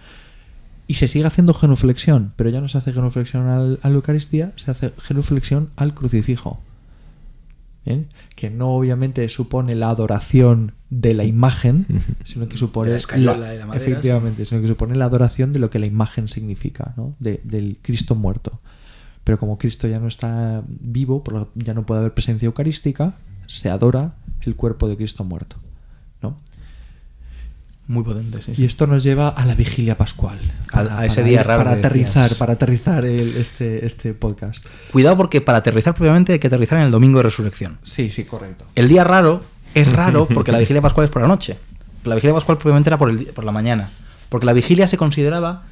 y se sigue haciendo genuflexión, pero ya no se hace genuflexión a la Eucaristía, se hace genuflexión al crucifijo. ¿Bien? Que no obviamente supone la adoración de la imagen, sino que supone efectivamente, sino que supone la adoración de lo que la imagen significa, ¿no? Del Cristo muerto. Pero como Cristo ya no está vivo, ya no puede haber presencia eucarística, se adora el cuerpo de Cristo muerto, ¿no? Muy potente, sí. Y esto nos lleva a la vigilia pascual. A ese día raro. Para aterrizar este podcast. Cuidado, porque para aterrizar propiamente hay que aterrizar en el domingo de resurrección. Sí, correcto. El día raro es raro porque la vigilia pascual es por la noche. La vigilia pascual propiamente era por la mañana. Porque la vigilia se consideraba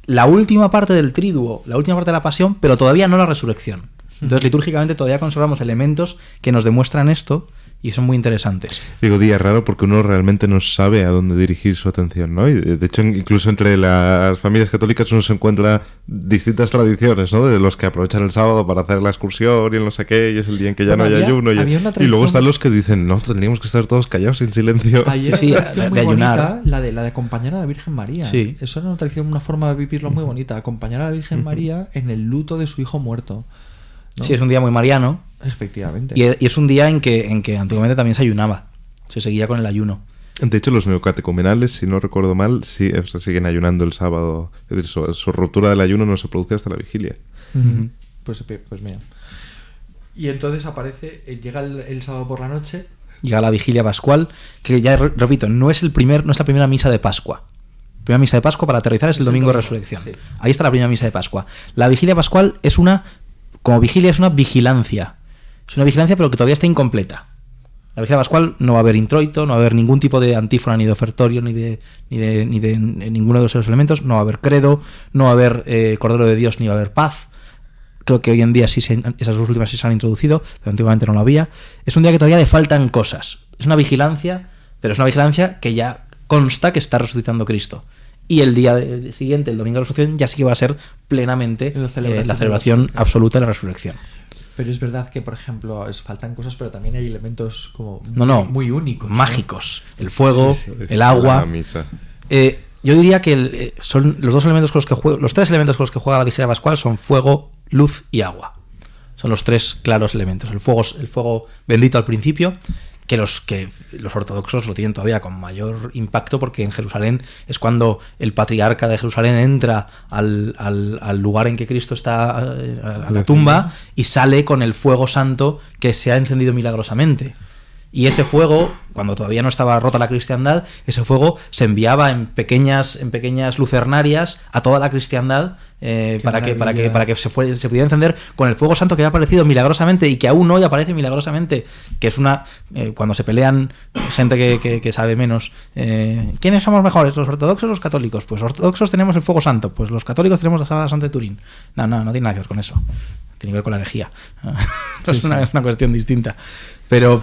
la última parte del triduo, la última parte de la pasión, pero todavía no la resurrección. Entonces, litúrgicamente todavía conservamos elementos que nos demuestran esto y son muy interesantes. Digo día raro porque uno realmente no sabe a dónde dirigir su atención, ¿no? Y de hecho, incluso entre las familias católicas uno se encuentra distintas tradiciones, ¿no? De los que aprovechan el sábado para hacer la excursión y el no sé qué, y es el día en que ya no hay ayuno. Y luego están los que dicen, no, tendríamos que estar todos callados en silencio. Hay una tradición muy bonita, la de acompañar a la Virgen María. Sí. Eso era una tradición, una forma de vivirlo muy bonita, acompañar a la Virgen María en el luto de su hijo muerto, ¿no? Sí, es un día muy mariano. Efectivamente. Y es un día en que antiguamente también se ayunaba. Se seguía con el ayuno. De hecho, los neocatecumenales, si no recuerdo mal, sí, o sea, siguen ayunando el sábado. Es decir, su ruptura del ayuno no se produce hasta la vigilia. Pues mira. Y entonces llega el sábado por la noche. Llega la vigilia pascual, que ya repito, no es la primera misa de Pascua. La primera misa de Pascua, para aterrizar, es el domingo de resurrección. Sí. Ahí está la primera misa de Pascua. La vigilia pascual como vigilia es una vigilancia. Es una vigilancia, pero que todavía está incompleta. la vigilia pascual no va a haber introito, no va a haber ningún tipo de antífona, ni de ofertorio, ni de ninguno de esos elementos, no va a haber credo, no va a haber Cordero de Dios, ni va a haber paz. Creo que hoy en día esas dos últimas sí se han introducido, pero antiguamente no lo había. Es un día que todavía le faltan cosas. Es una vigilancia, pero es una vigilancia que ya consta que está resucitando Cristo. Y el día siguiente, el domingo de la resurrección, ya sí que va a ser plenamente la celebración absoluta de la resurrección. Pero es verdad que, por ejemplo, faltan cosas, pero también hay elementos como muy únicos. Mágicos. ¿No? El fuego, el agua. Yo diría que son los dos elementos con los que los tres elementos con los que juega la vigilia pascual son fuego, luz y agua. Son los tres claros elementos. El fuego bendito al principio, que los ortodoxos lo tienen todavía con mayor impacto, porque en Jerusalén es cuando el patriarca de Jerusalén entra al lugar en que Cristo está, a la tumba, y sale con el fuego santo que se ha encendido milagrosamente. Y ese fuego, cuando todavía no estaba rota la cristiandad, ese fuego se enviaba en pequeñas lucernarias a toda la cristiandad para que se pudiera encender con el fuego santo que había aparecido milagrosamente y que aún hoy aparece milagrosamente, que es cuando se pelean gente que sabe menos, ¿quiénes somos mejores, los ortodoxos o los católicos? Pues los ortodoxos tenemos el fuego santo, pues los católicos tenemos la Sábana Santa de Turín. No tiene nada que ver con eso, tiene que ver con la herejía. Es una cuestión distinta. Pero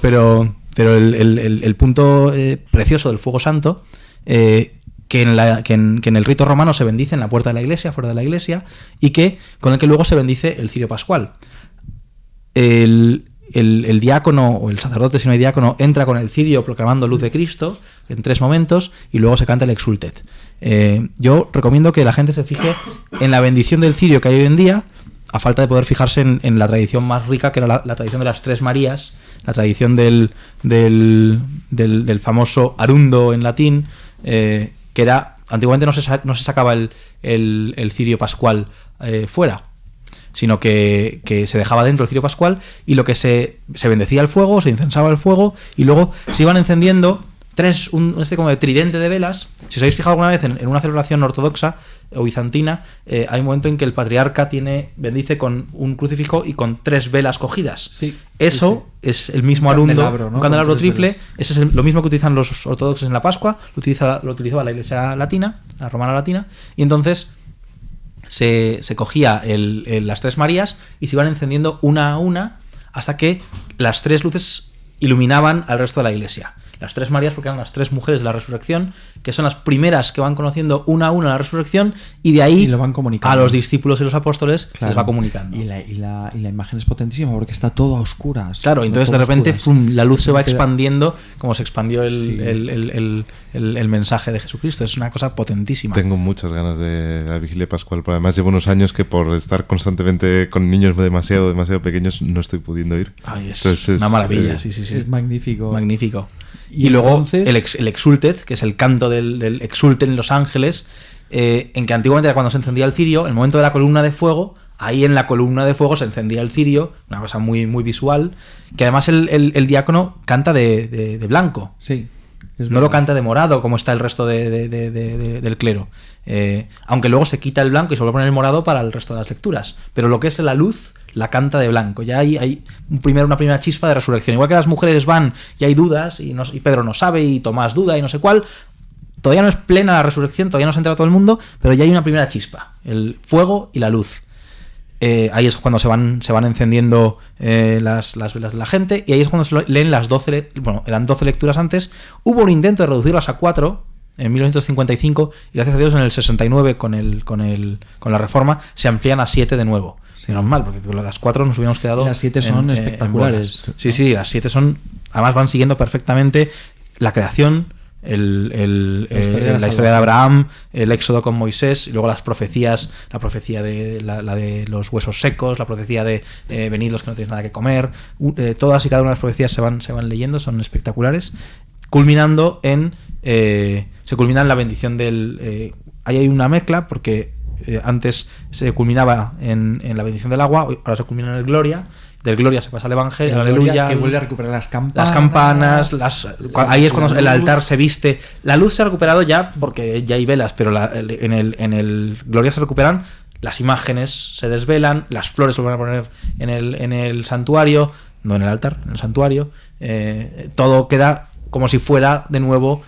el punto precioso del fuego santo, que en el rito romano se bendice en la puerta de la iglesia, fuera de la iglesia, y con el que luego se bendice el cirio pascual. El diácono, o el sacerdote, si no hay diácono, entra con el cirio proclamando luz de Cristo en 3 momentos, y luego se canta el Exultet. Yo recomiendo que la gente se fije en la bendición del cirio que hay hoy en día, a falta de poder fijarse en la tradición más rica, que era la tradición de las 3 Marías, la tradición del famoso arundo en latín, que era, antiguamente no se sacaba el cirio pascual fuera, sino que se dejaba dentro el cirio pascual, y lo que se bendecía el fuego, se incensaba el fuego, y luego se iban encendiendo como de tridente de velas. Si os habéis fijado alguna vez en una celebración ortodoxa o bizantina, hay un momento en que el patriarca bendice con un crucifijo y con 3 velas cogidas. Sí, eso sí. Es el mismo arundo, un candelabro triple. Velas. Ese es lo mismo que utilizan los ortodoxos en la Pascua, lo utilizaba la iglesia latina, la romana latina, y entonces se cogía las 3 Marías y se iban encendiendo una a una hasta que las 3 luces iluminaban al resto de la iglesia. Las 3 Marías, porque eran las 3 mujeres de la resurrección, que son las primeras que van conociendo una a una la resurrección, y de ahí lo van comunicando a los discípulos y los apóstoles, claro, les va comunicando. Y la imagen es potentísima porque está todo a oscuras. Claro, entonces de repente la luz se va expandiendo, como se expandió el mensaje de Jesucristo. Es una cosa potentísima. Tengo muchas ganas de la vigilia pascual, pero además llevo unos años que por estar constantemente con niños demasiado pequeños no estoy pudiendo ir. Ay, es una maravilla, sí. Es magnífico. Magnífico. Y luego entonces, el Exultet, que es el canto del Exulten en los ángeles, en que antiguamente era cuando se encendía el cirio, en el momento de la columna de fuego, ahí en la columna de fuego se encendía el cirio, una cosa muy, muy visual, que además el diácono canta de blanco. Sí. No lo canta de morado como está el resto del clero. Aunque luego se quita el blanco y se vuelve a poner el morado para el resto de las lecturas. Pero lo que es la luz la canta de blanco. Ya hay una primera chispa de resurrección. Igual que las mujeres van y hay dudas, y Pedro no sabe, y Tomás duda, y no sé cuál. Todavía no es plena la resurrección, todavía no se entera todo el mundo, pero ya hay una primera chispa, el fuego y la luz. Ahí es cuando se van encendiendo las velas de la gente, y ahí es cuando se leen las 12, eran 12 lecturas antes. Hubo un intento de reducirlas a 4 en 1955, y gracias a Dios en el 69 con la reforma se amplían a 7 de nuevo. Sí. Menos mal, porque con las 4 nos hubiéramos quedado. Las 7 son espectaculares. Sí, las 7 son, además van siguiendo perfectamente la creación, la historia de Abraham, el éxodo con Moisés, y luego las profecías, la profecía de la de los huesos secos, la profecía de venid los que no tenéis nada que comer. Todas y cada una de las profecías se van leyendo, son espectaculares, culminando se culmina en la bendición del... ahí hay una mezcla, porque antes se culminaba en la bendición del agua, ahora se culmina en el Gloria. Del Gloria se pasa al Evangelio, aleluya. Que vuelve a recuperar las campanas. Ahí es cuando el altar se viste. La luz se ha recuperado ya, porque ya hay velas, pero en el Gloria se recuperan las imágenes, se desvelan, las flores se van a poner en el santuario. no en el altar, en el santuario, todo queda como si fuera de nuevo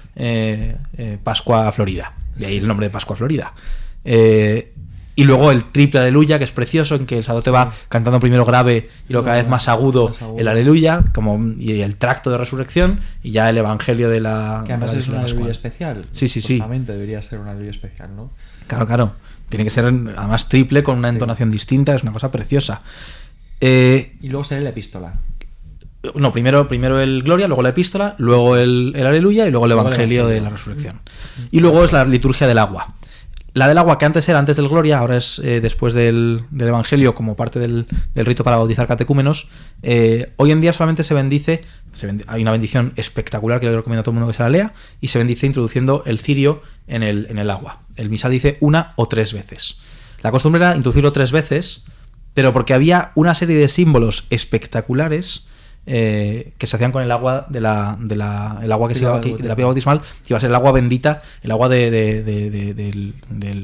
Pascua Florida. De ahí el nombre de Pascua Florida. Y luego el triple aleluya, que es precioso, en que el sacerdote va cantando primero grave y luego cada vez más agudo el aleluya, y el tracto de resurrección, y ya el evangelio de la... Que además de la es una aleluya especial. Sí. Justamente debería ser una aleluya especial, ¿no? Claro. Tiene que ser además triple, con una entonación distinta, es una cosa preciosa. Y luego será la epístola. No, primero el Gloria, luego la epístola, luego el Aleluya y luego el Evangelio de la Resurrección. Y luego es la liturgia del agua. La del agua, que antes era antes del Gloria, ahora es después del Evangelio, como parte del rito para bautizar catecúmenos. Hoy en día solamente se bendice, hay una bendición espectacular que le recomiendo a todo el mundo que se la lea, y se bendice introduciendo el cirio en el agua. El misal dice 1 o 3 veces. La costumbre era introducirlo 3 veces, pero porque había una serie de símbolos espectaculares que se hacían con el agua el agua que se llevaba aquí, de la piedra bautismal, que iba a ser el agua bendita, el agua de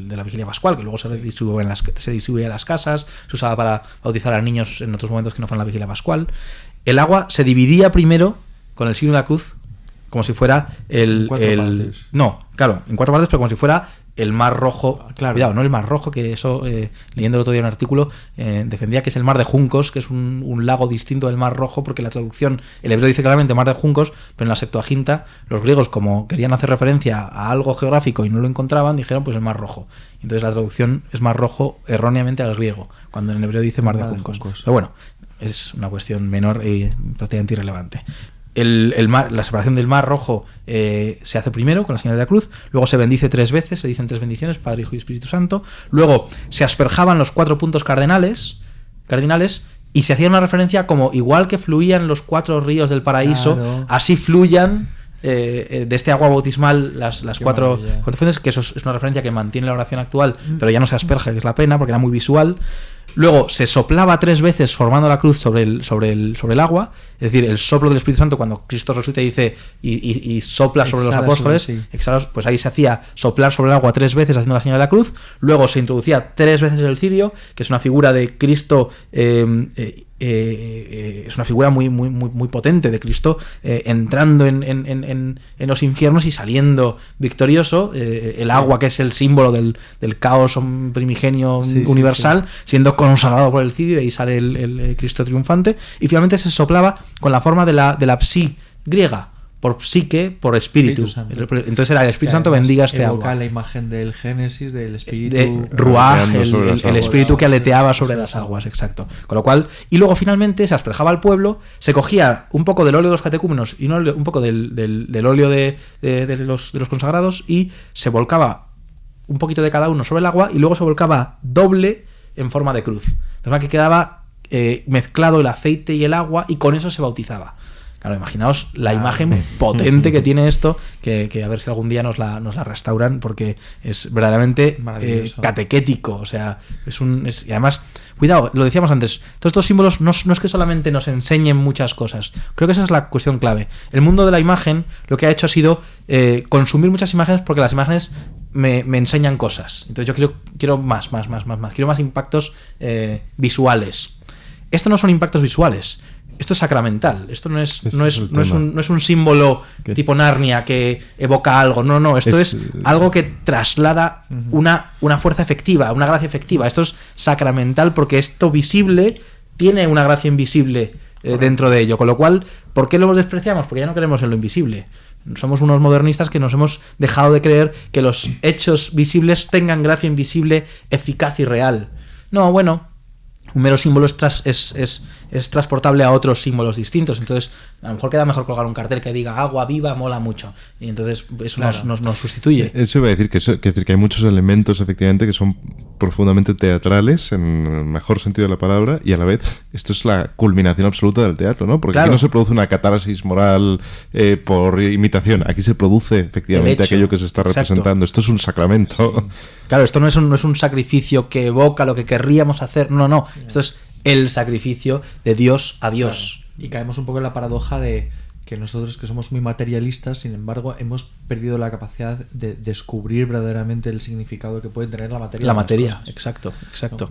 la vigilia pascual, que luego se distribuía en las casas, se usaba para bautizar a niños en otros momentos que no fueran la vigilia pascual. El agua se dividía primero con el signo de la cruz, como si fuera en 4 partes. No, claro, en 4 partes, pero como si fuera el Mar Rojo. Claro. Cuidado, no el Mar Rojo, que eso, leyendo el otro día un artículo, defendía que es el Mar de Juncos, que es un lago distinto del Mar Rojo, porque la traducción, el hebreo dice claramente Mar de Juncos, pero en la Septuaginta, los griegos, como querían hacer referencia a algo geográfico y no lo encontraban, dijeron pues el Mar Rojo. Entonces la traducción es Mar Rojo erróneamente al griego, cuando en el hebreo dice Mar de Juncos. Pero bueno, es una cuestión menor y prácticamente irrelevante. La separación del Mar Rojo se hace primero con la señal de la cruz, luego se bendice 3 veces, se dicen 3 bendiciones, Padre, Hijo y Espíritu Santo, luego se asperjaban los 4 puntos cardinales y se hacía una referencia como igual que fluían los 4 ríos del paraíso, así fluyan de este agua bautismal las 4 fuentes, que eso es una referencia que mantiene la oración actual, pero ya no se asperja, que es la pena, porque era muy visual. Luego se soplaba 3 veces formando la cruz sobre el agua, es decir, el soplo del Espíritu Santo cuando Cristo resucita y dice y sopla sobre los apóstoles, pues ahí se hacía soplar sobre el agua 3 veces haciendo la señal de la cruz. Luego se introducía 3 veces el cirio, que es una figura de Cristo, es una figura muy, muy, muy, muy potente de Cristo, entrando en los infiernos y saliendo victorioso, el agua, que es el símbolo del caos primigenio universal, siendo consagrado por el cirio, y ahí sale el Cristo triunfante. Y finalmente se soplaba con la forma de la psi griega, por psique, por espíritu. Entonces era el Espíritu Santo bendiga este agua. Evoca la imagen del Génesis, del espíritu. Ruaj, el espíritu que aleteaba sobre las aguas, exacto. Con lo cual, y luego finalmente se asperjaba al pueblo, se cogía un poco del óleo de los catecúmenos y un poco del óleo de los consagrados, y se volcaba un poquito de cada uno sobre el agua, y luego se volcaba doble en forma de cruz. De forma que quedaba mezclado el aceite y el agua, y con eso se bautizaba. Claro, imaginaos la imagen potente que tiene esto, que a ver si algún día nos la restauran, porque es verdaderamente catequético. O sea, y además, cuidado, lo decíamos antes, todos estos símbolos no es que solamente nos enseñen muchas cosas. Creo que esa es la cuestión clave. El mundo de la imagen lo que ha hecho ha sido consumir muchas imágenes, porque las imágenes me enseñan cosas. Entonces yo quiero más. Quiero más impactos visuales. Esto no son impactos visuales. Esto es sacramental. Esto no es un símbolo tipo Narnia que evoca algo. No. Esto es algo que traslada una fuerza efectiva, una gracia efectiva. Esto es sacramental, porque esto visible tiene una gracia invisible dentro de ello. Con lo cual, ¿por qué lo despreciamos? Porque ya no creemos en lo invisible. Somos unos modernistas que nos hemos dejado de creer que los hechos visibles tengan gracia invisible, eficaz y real. No, bueno, un mero símbolo es transportable a otros símbolos distintos. Entonces, a lo mejor queda mejor colgar un cartel que diga agua viva mola mucho. Y entonces eso nos sustituye. Eso iba a decir, que hay muchos elementos, efectivamente, que son profundamente teatrales, en el mejor sentido de la palabra, y a la vez esto es la culminación absoluta del teatro, ¿no? Porque aquí no se produce una catarsis moral por imitación. Aquí se produce, efectivamente, aquello que se está representando. Esto es un sacramento. Sí. Claro, esto no es un sacrificio que evoca lo que querríamos hacer. No. Esto es el sacrificio de Dios a Dios. Claro. Y caemos un poco en la paradoja de que nosotros, que somos muy materialistas, sin embargo, hemos perdido la capacidad de descubrir verdaderamente el significado que puede tener la materia. La materia, exacto. ¿No?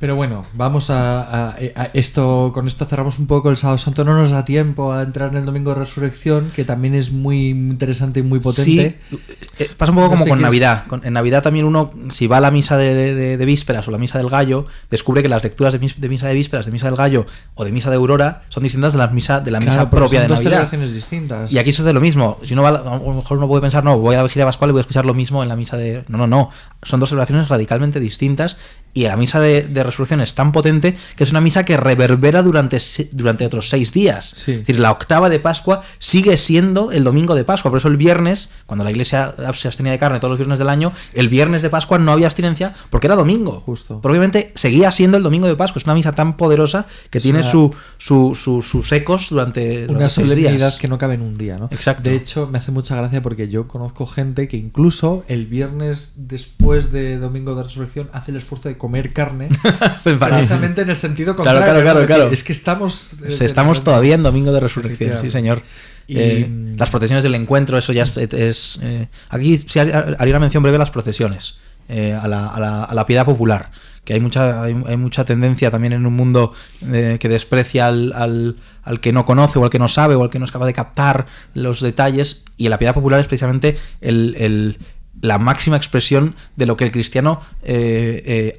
Pero bueno, vamos a esto. Con esto cerramos un poco el Sábado Santo. No nos da tiempo a entrar en el Domingo de Resurrección, que también es muy interesante y muy potente. Sí, pasa un poco como con Navidad. En Navidad también uno, si va a la misa de vísperas o la misa del gallo, descubre que las lecturas de misa de vísperas, de misa del gallo o de misa de aurora son distintas de la misa propia de Navidad. Son dos celebraciones distintas. Y aquí sucede lo mismo. Si uno va, a lo mejor uno puede pensar, no, voy a la vigilia pascual y voy a escuchar lo mismo en la misa de... No. Son dos celebraciones radicalmente distintas. Y la misa de resurrección es tan potente que es una misa que reverbera durante otros 6 días. Sí. Es decir, la octava de Pascua sigue siendo el domingo de Pascua. Por eso el viernes, cuando la iglesia se abstenía de carne todos los viernes del año, el viernes de Pascua no había abstinencia porque era domingo. Justo. Probablemente seguía siendo el domingo de Pascua. Es una misa tan poderosa que tiene sus ecos durante una 6 solemnidad días. Que no cabe en un día, ¿no? Exacto. De hecho, me hace mucha gracia porque yo conozco gente que incluso el viernes después de Domingo de Resurrección hace el esfuerzo de comer carne. Precisamente en el sentido contrario. Claro. Es que estamos... Estamos todavía en Domingo de Resurrección, sí señor. Y las procesiones del encuentro, eso ya es aquí sí haría una mención breve a las procesiones, a la piedad popular, que hay mucha tendencia también en un mundo que desprecia al que no conoce o al que no sabe o al que no es capaz de captar los detalles, y la piedad popular es precisamente la máxima expresión de lo que el cristiano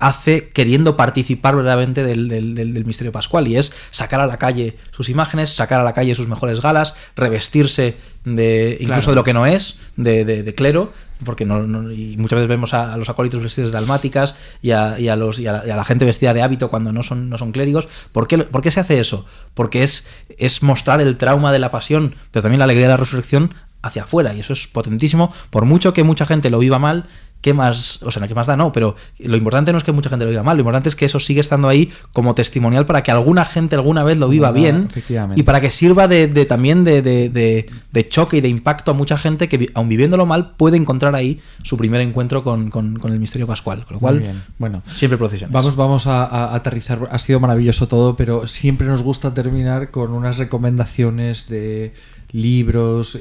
hace queriendo participar verdaderamente del misterio pascual, y es sacar a la calle sus imágenes, sacar a la calle sus mejores galas, revestirse incluso de lo que no es, de clero, porque y muchas veces vemos a los acólitos vestidos de dalmáticas y a la gente vestida de hábito cuando no son clérigos. ¿Por qué se hace eso? Porque es mostrar el trauma de la pasión, pero también la alegría de la resurrección hacia afuera, y eso es potentísimo. Por mucho que mucha gente lo viva mal, ¿qué más da? No, pero lo importante no es que mucha gente lo viva mal, lo importante es que eso sigue estando ahí como testimonial para que alguna gente alguna vez lo viva bien, y para que sirva también de choque y de impacto a mucha gente que, aun viviéndolo mal, puede encontrar ahí su primer encuentro con el misterio pascual. Con lo cual, bien. Bueno, siempre procesiones. Vamos a aterrizar. Ha sido maravilloso todo, pero siempre nos gusta terminar con unas recomendaciones de libros,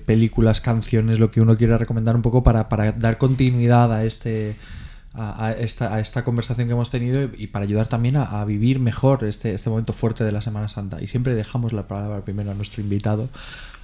películas, canciones, lo que uno quiera recomendar un poco para dar continuidad a esta conversación que hemos tenido, y para ayudar también a vivir mejor este momento fuerte de la Semana Santa. Y siempre dejamos la palabra primero a nuestro invitado.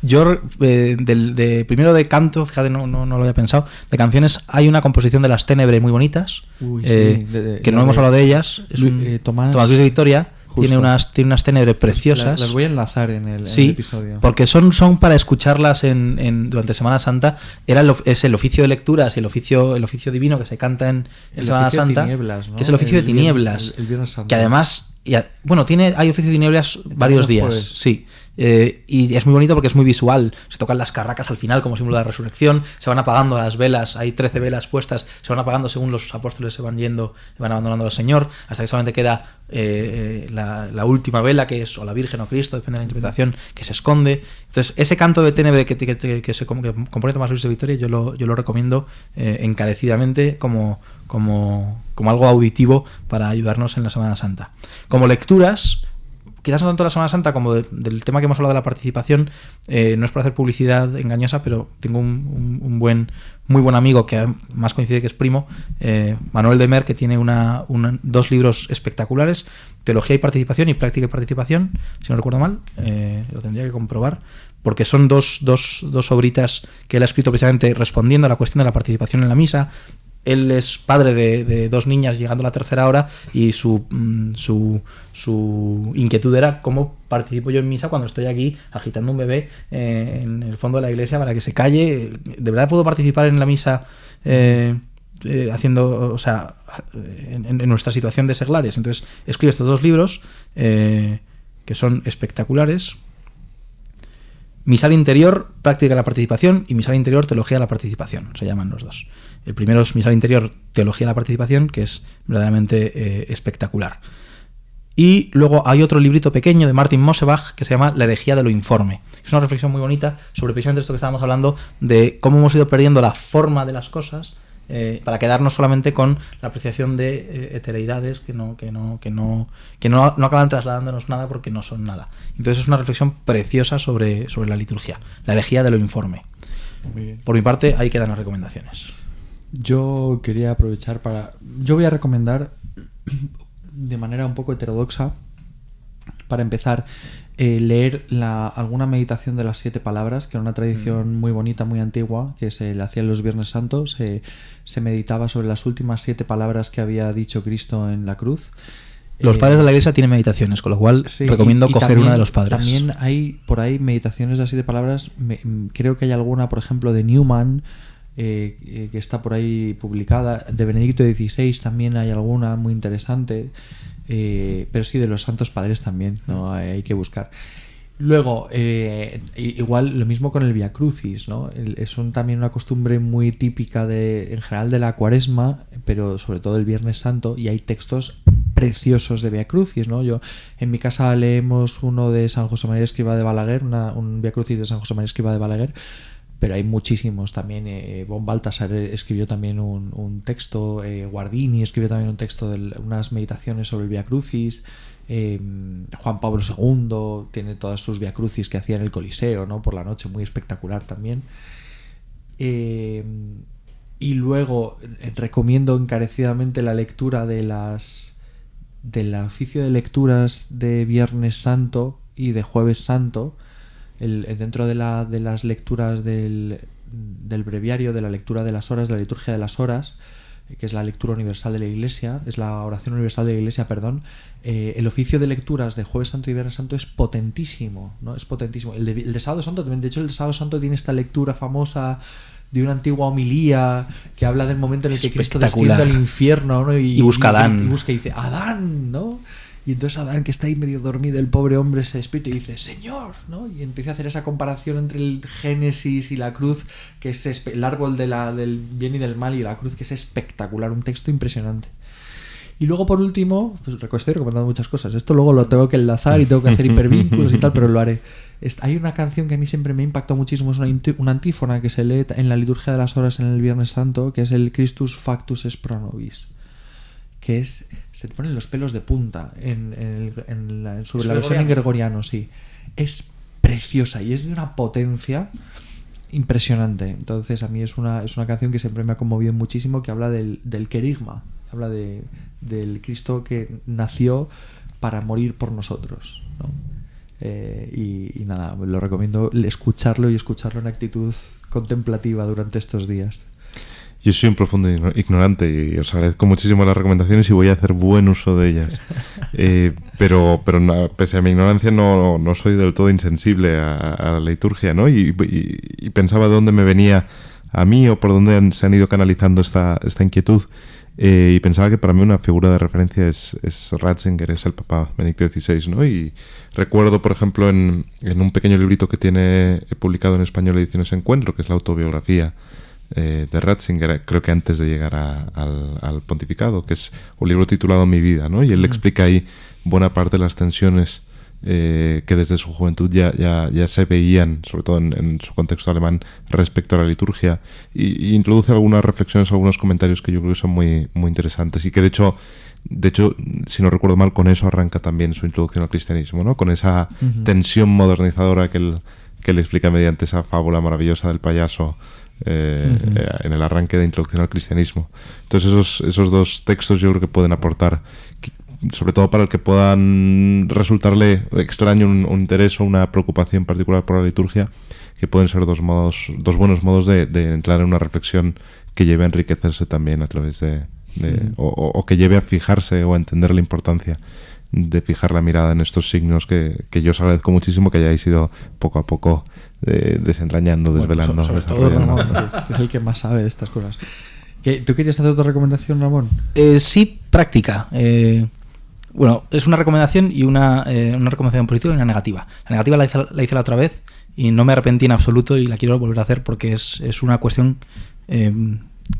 Yo, primero de canto, fíjate, no lo había pensado, de canciones, hay una composición de Las Ténebres muy bonitas, que no hemos hablado de ellas, es Tomás Luis de Victoria. Justo. Tiene unas ténebres preciosas. Las voy a enlazar en el episodio. Porque son para escucharlas durante Semana Santa. Es el oficio de lecturas y el oficio divino que se canta en Semana Santa. Tinieblas, ¿no? Que es el oficio de tinieblas. El Viernes Santo. Que además, hay oficio de tinieblas varios días. Jueves. Sí. Y es muy bonito porque es muy visual. Se tocan las carracas al final como símbolo de la resurrección, se van apagando las velas, hay 13 velas puestas, se van apagando según los apóstoles se van yendo, van abandonando al Señor, hasta que solamente queda la última vela, que es o la Virgen o Cristo, depende de la interpretación, que se esconde. Entonces ese canto de Ténebre que compone Tomás Luis de Victoria, yo lo recomiendo encarecidamente como algo auditivo para ayudarnos en la Semana Santa. Como lecturas, quizás no tanto la Semana Santa como del tema que hemos hablado de la participación, no es por hacer publicidad engañosa, pero tengo un muy buen amigo que más coincide que es primo, Manuel de Mer, que tiene 2 libros espectaculares, Teología y Participación y Práctica y Participación, si no recuerdo mal, lo tendría que comprobar, porque son dos obritas que él ha escrito precisamente respondiendo a la cuestión de la participación en la misa. Él es padre de 2 niñas llegando a la tercera hora, y su inquietud era cómo participo yo en misa cuando estoy aquí agitando un bebé en el fondo de la iglesia para que se calle. ¿De verdad puedo participar en la misa haciendo, en nuestra situación de seglares? Entonces escribe estos 2 libros que son espectaculares. Misal Interior, Práctica de la Participación, y Misal Interior, Teología de la Participación, se llaman los 2. El primero es Misal Interior, Teología de la Participación, que es verdaderamente espectacular. Y luego hay otro librito pequeño de Martin Mosebach que se llama La herejía de lo informe. Es una reflexión muy bonita sobre precisamente esto que estábamos hablando, de cómo hemos ido perdiendo la forma de las cosas para quedarnos solamente con la apreciación de heteroidades que no acaban trasladándonos nada porque no son nada. Entonces es una reflexión preciosa sobre la liturgia, la herejía de lo informe. Muy bien. Por mi parte, ahí quedan las recomendaciones. Yo quería aprovechar yo voy a recomendar de manera un poco heterodoxa, para empezar, leer alguna meditación de las 7 palabras, que era una tradición muy bonita, muy antigua, que se le hacía en los Viernes Santos. Se meditaba sobre las últimas 7 palabras que había dicho Cristo en la cruz. Los padres de la iglesia tienen meditaciones, con lo cual recomiendo coger también, una de los padres. También hay por ahí meditaciones de las 7 palabras. Creo que hay alguna, por ejemplo, de Newman, que está por ahí publicada. De Benedicto XVI también hay alguna muy interesante. Pero sí, de los Santos Padres también, ¿no? Hay que buscar. Luego, igual lo mismo con el Via Crucis, ¿no? Es también una costumbre muy típica en general de la Cuaresma, pero sobre todo el Viernes Santo, y hay textos preciosos de Via Crucis, ¿no? En mi casa leemos uno de San José María Escrivá de Balaguer, un Via Crucis de San José María Escrivá de Balaguer, pero hay muchísimos también. Von Balthasar escribió también un texto, Guardini escribió también un texto de unas meditaciones sobre el Via Crucis. Juan Pablo II tiene todas sus Via Crucis que hacía en el Coliseo, ¿no? Por la noche, muy espectacular también. Y luego recomiendo encarecidamente la lectura del oficio de lecturas de Viernes Santo y de Jueves Santo, dentro de las lecturas del breviario, de la lectura de las horas, de la liturgia de las horas, que es la lectura universal de la Iglesia, es la oración universal de la Iglesia, perdón. El oficio de lecturas de Jueves Santo y Viernes Santo es potentísimo, ¿no? Es potentísimo. El de Sábado Santo también. De hecho, el de Sábado Santo tiene esta lectura famosa de una antigua homilía que habla del momento en el que Cristo desciende al infierno, ¿no? Y busca a Adán. Y busca y dice, ¡Adán!, ¿no? Y entonces Adán, que está ahí medio dormido, el pobre hombre se despierta y dice, ¡Señor!, ¿no? Y empieza a hacer esa comparación entre el Génesis y la cruz, que es el árbol del bien y del mal, y la cruz, que es espectacular, un texto impresionante. Y luego, por último, pues estoy recomendando muchas cosas. Esto luego lo tengo que enlazar y tengo que hacer hipervínculos y tal, pero lo haré. Hay una canción que a mí siempre me ha impactado muchísimo, es una antífona que se lee en la liturgia de las horas en el Viernes Santo, que es el Christus Factus es pro nobis, que se te ponen los pelos de punta sobre la versión en gregoriano, sí. Es preciosa y es de una potencia impresionante. Entonces a mí es una canción que siempre me ha conmovido muchísimo, que habla del querigma, habla del Cristo que nació para morir por nosotros, ¿no? Y nada, lo recomiendo escucharlo en actitud contemplativa durante estos días. Yo soy un profundo ignorante y os agradezco muchísimo las recomendaciones y voy a hacer buen uso de ellas. Pero pese a mi ignorancia no soy del todo insensible a la liturgia, ¿no? Y pensaba de dónde me venía a mí o por dónde se han ido canalizando esta inquietud. Y pensaba que para mí una figura de referencia es Ratzinger, es el Papa Benedicto XVI, ¿no? Y recuerdo, por ejemplo, en un pequeño librito que tiene publicado en español Ediciones Encuentro, que es la autobiografía de Ratzinger, creo que antes de llegar al pontificado, que es un libro titulado Mi vida, ¿no? Y él explica ahí buena parte de las tensiones que desde su juventud ya se veían, sobre todo en su contexto alemán, respecto a la liturgia, y introduce algunas reflexiones, algunos comentarios que yo creo que son muy, muy interesantes, y que de hecho, si no recuerdo mal, con eso arranca también su introducción al cristianismo, ¿no? Con esa tensión modernizadora que él explica mediante esa fábula maravillosa del payaso en el arranque de introducción al cristianismo. Entonces esos dos textos yo creo que pueden aportar, sobre todo para el que puedan resultarle extraño un interés o una preocupación particular por la liturgia, que pueden ser dos buenos modos de entrar en una reflexión que lleve a enriquecerse también a través o que lleve a fijarse o a entender la importancia de fijar la mirada en estos signos que yo os agradezco muchísimo que hayáis ido poco a poco desentrañando, desvelando. Sobre todo Ramón, que es el que más sabe de estas cosas. ¿Tú querías hacer otra recomendación, Ramón? Sí, práctica. Bueno, es una recomendación y una recomendación positiva y una negativa. La negativa la hice la otra vez y no me arrepentí en absoluto y la quiero volver a hacer porque es una cuestión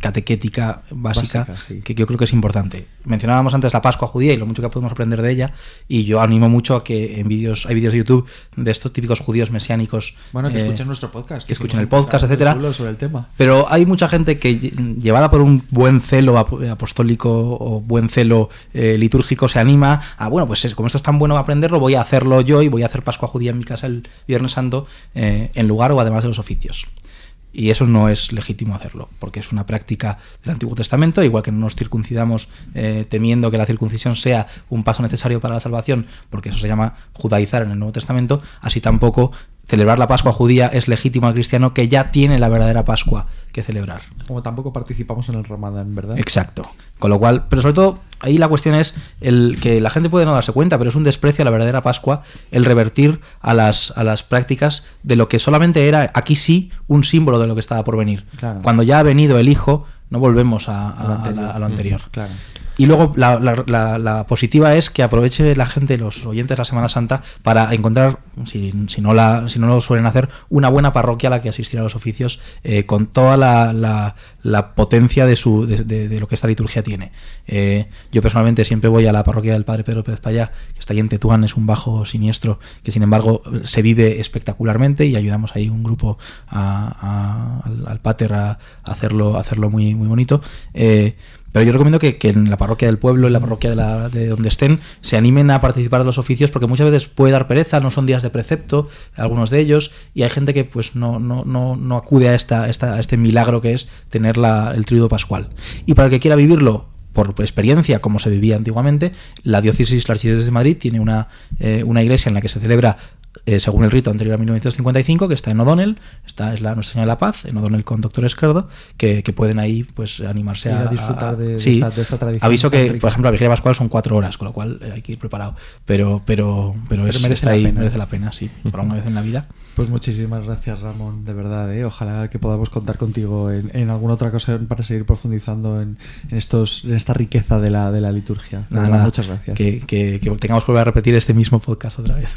catequética básica sí, que yo creo que es importante. Mencionábamos antes la Pascua judía y lo mucho que podemos aprender de ella, y yo animo mucho a que hay vídeos de YouTube de estos típicos judíos mesiánicos, que escuchen nuestro podcast, que escuchen el podcast, etcétera. Sobre el tema. Pero hay mucha gente que, llevada por un buen celo apostólico o buen celo litúrgico, se anima a, bueno, pues como esto es tan bueno aprenderlo, voy a hacerlo yo y voy a hacer Pascua judía en mi casa el Viernes Santo en lugar o además de los oficios. y eso no es legítimo hacerlo, porque es una práctica del Antiguo Testamento, igual que no nos circuncidamos temiendo que la circuncisión sea un paso necesario para la salvación, porque eso se llama judaizar en el Nuevo Testamento, así tampoco celebrar la Pascua judía es legítimo al cristiano que ya tiene la verdadera Pascua que celebrar. Como tampoco participamos en el Ramadán, ¿verdad? Exacto. Con lo cual, pero sobre todo, ahí la cuestión es el que la gente puede no darse cuenta, pero es un desprecio a la verdadera Pascua el revertir a las prácticas de lo que solamente era, aquí sí, un símbolo de lo que estaba por venir. Claro. Cuando ya ha venido el Hijo, no volvemos a lo anterior. Claro. Y luego la positiva es que aproveche la gente, los oyentes de la Semana Santa, para encontrar, si no lo suelen hacer, una buena parroquia a la que asistir a los oficios con toda la potencia de lo que esta liturgia tiene. Yo personalmente siempre voy a la parroquia del Padre Pedro Pérez Payá, que está ahí en Tetuán, es un bajo siniestro, que sin embargo se vive espectacularmente y ayudamos ahí un grupo al Pater a hacerlo muy, muy bonito. Pero yo recomiendo que en la parroquia del pueblo, en la parroquia de donde estén, se animen a participar de los oficios, porque muchas veces puede dar pereza, no son días de precepto, algunos de ellos, y hay gente que pues no acude a este milagro que es tener el tríodo pascual. Y para el que quiera vivirlo por experiencia, como se vivía antiguamente, la Archidiócesis de Madrid tiene una iglesia en la que se celebra según el rito anterior a 1955, que está en O'Donnell, es la Nuestra Señora de la Paz, en O'Donnell con Doctor Esquerdo, que pueden ahí pues animarse a disfrutar de esta tradición. Aviso que, por ejemplo, la vigilia pascual son 4 horas, con lo cual hay que ir preparado. Pero merece la pena, sí, para una vez en la vida. Pues muchísimas gracias, Ramón, de verdad. Ojalá que podamos contar contigo en alguna otra ocasión para seguir profundizando en esta riqueza de la liturgia. Nada, muchas gracias. Que tengamos que volver a repetir este mismo podcast otra vez.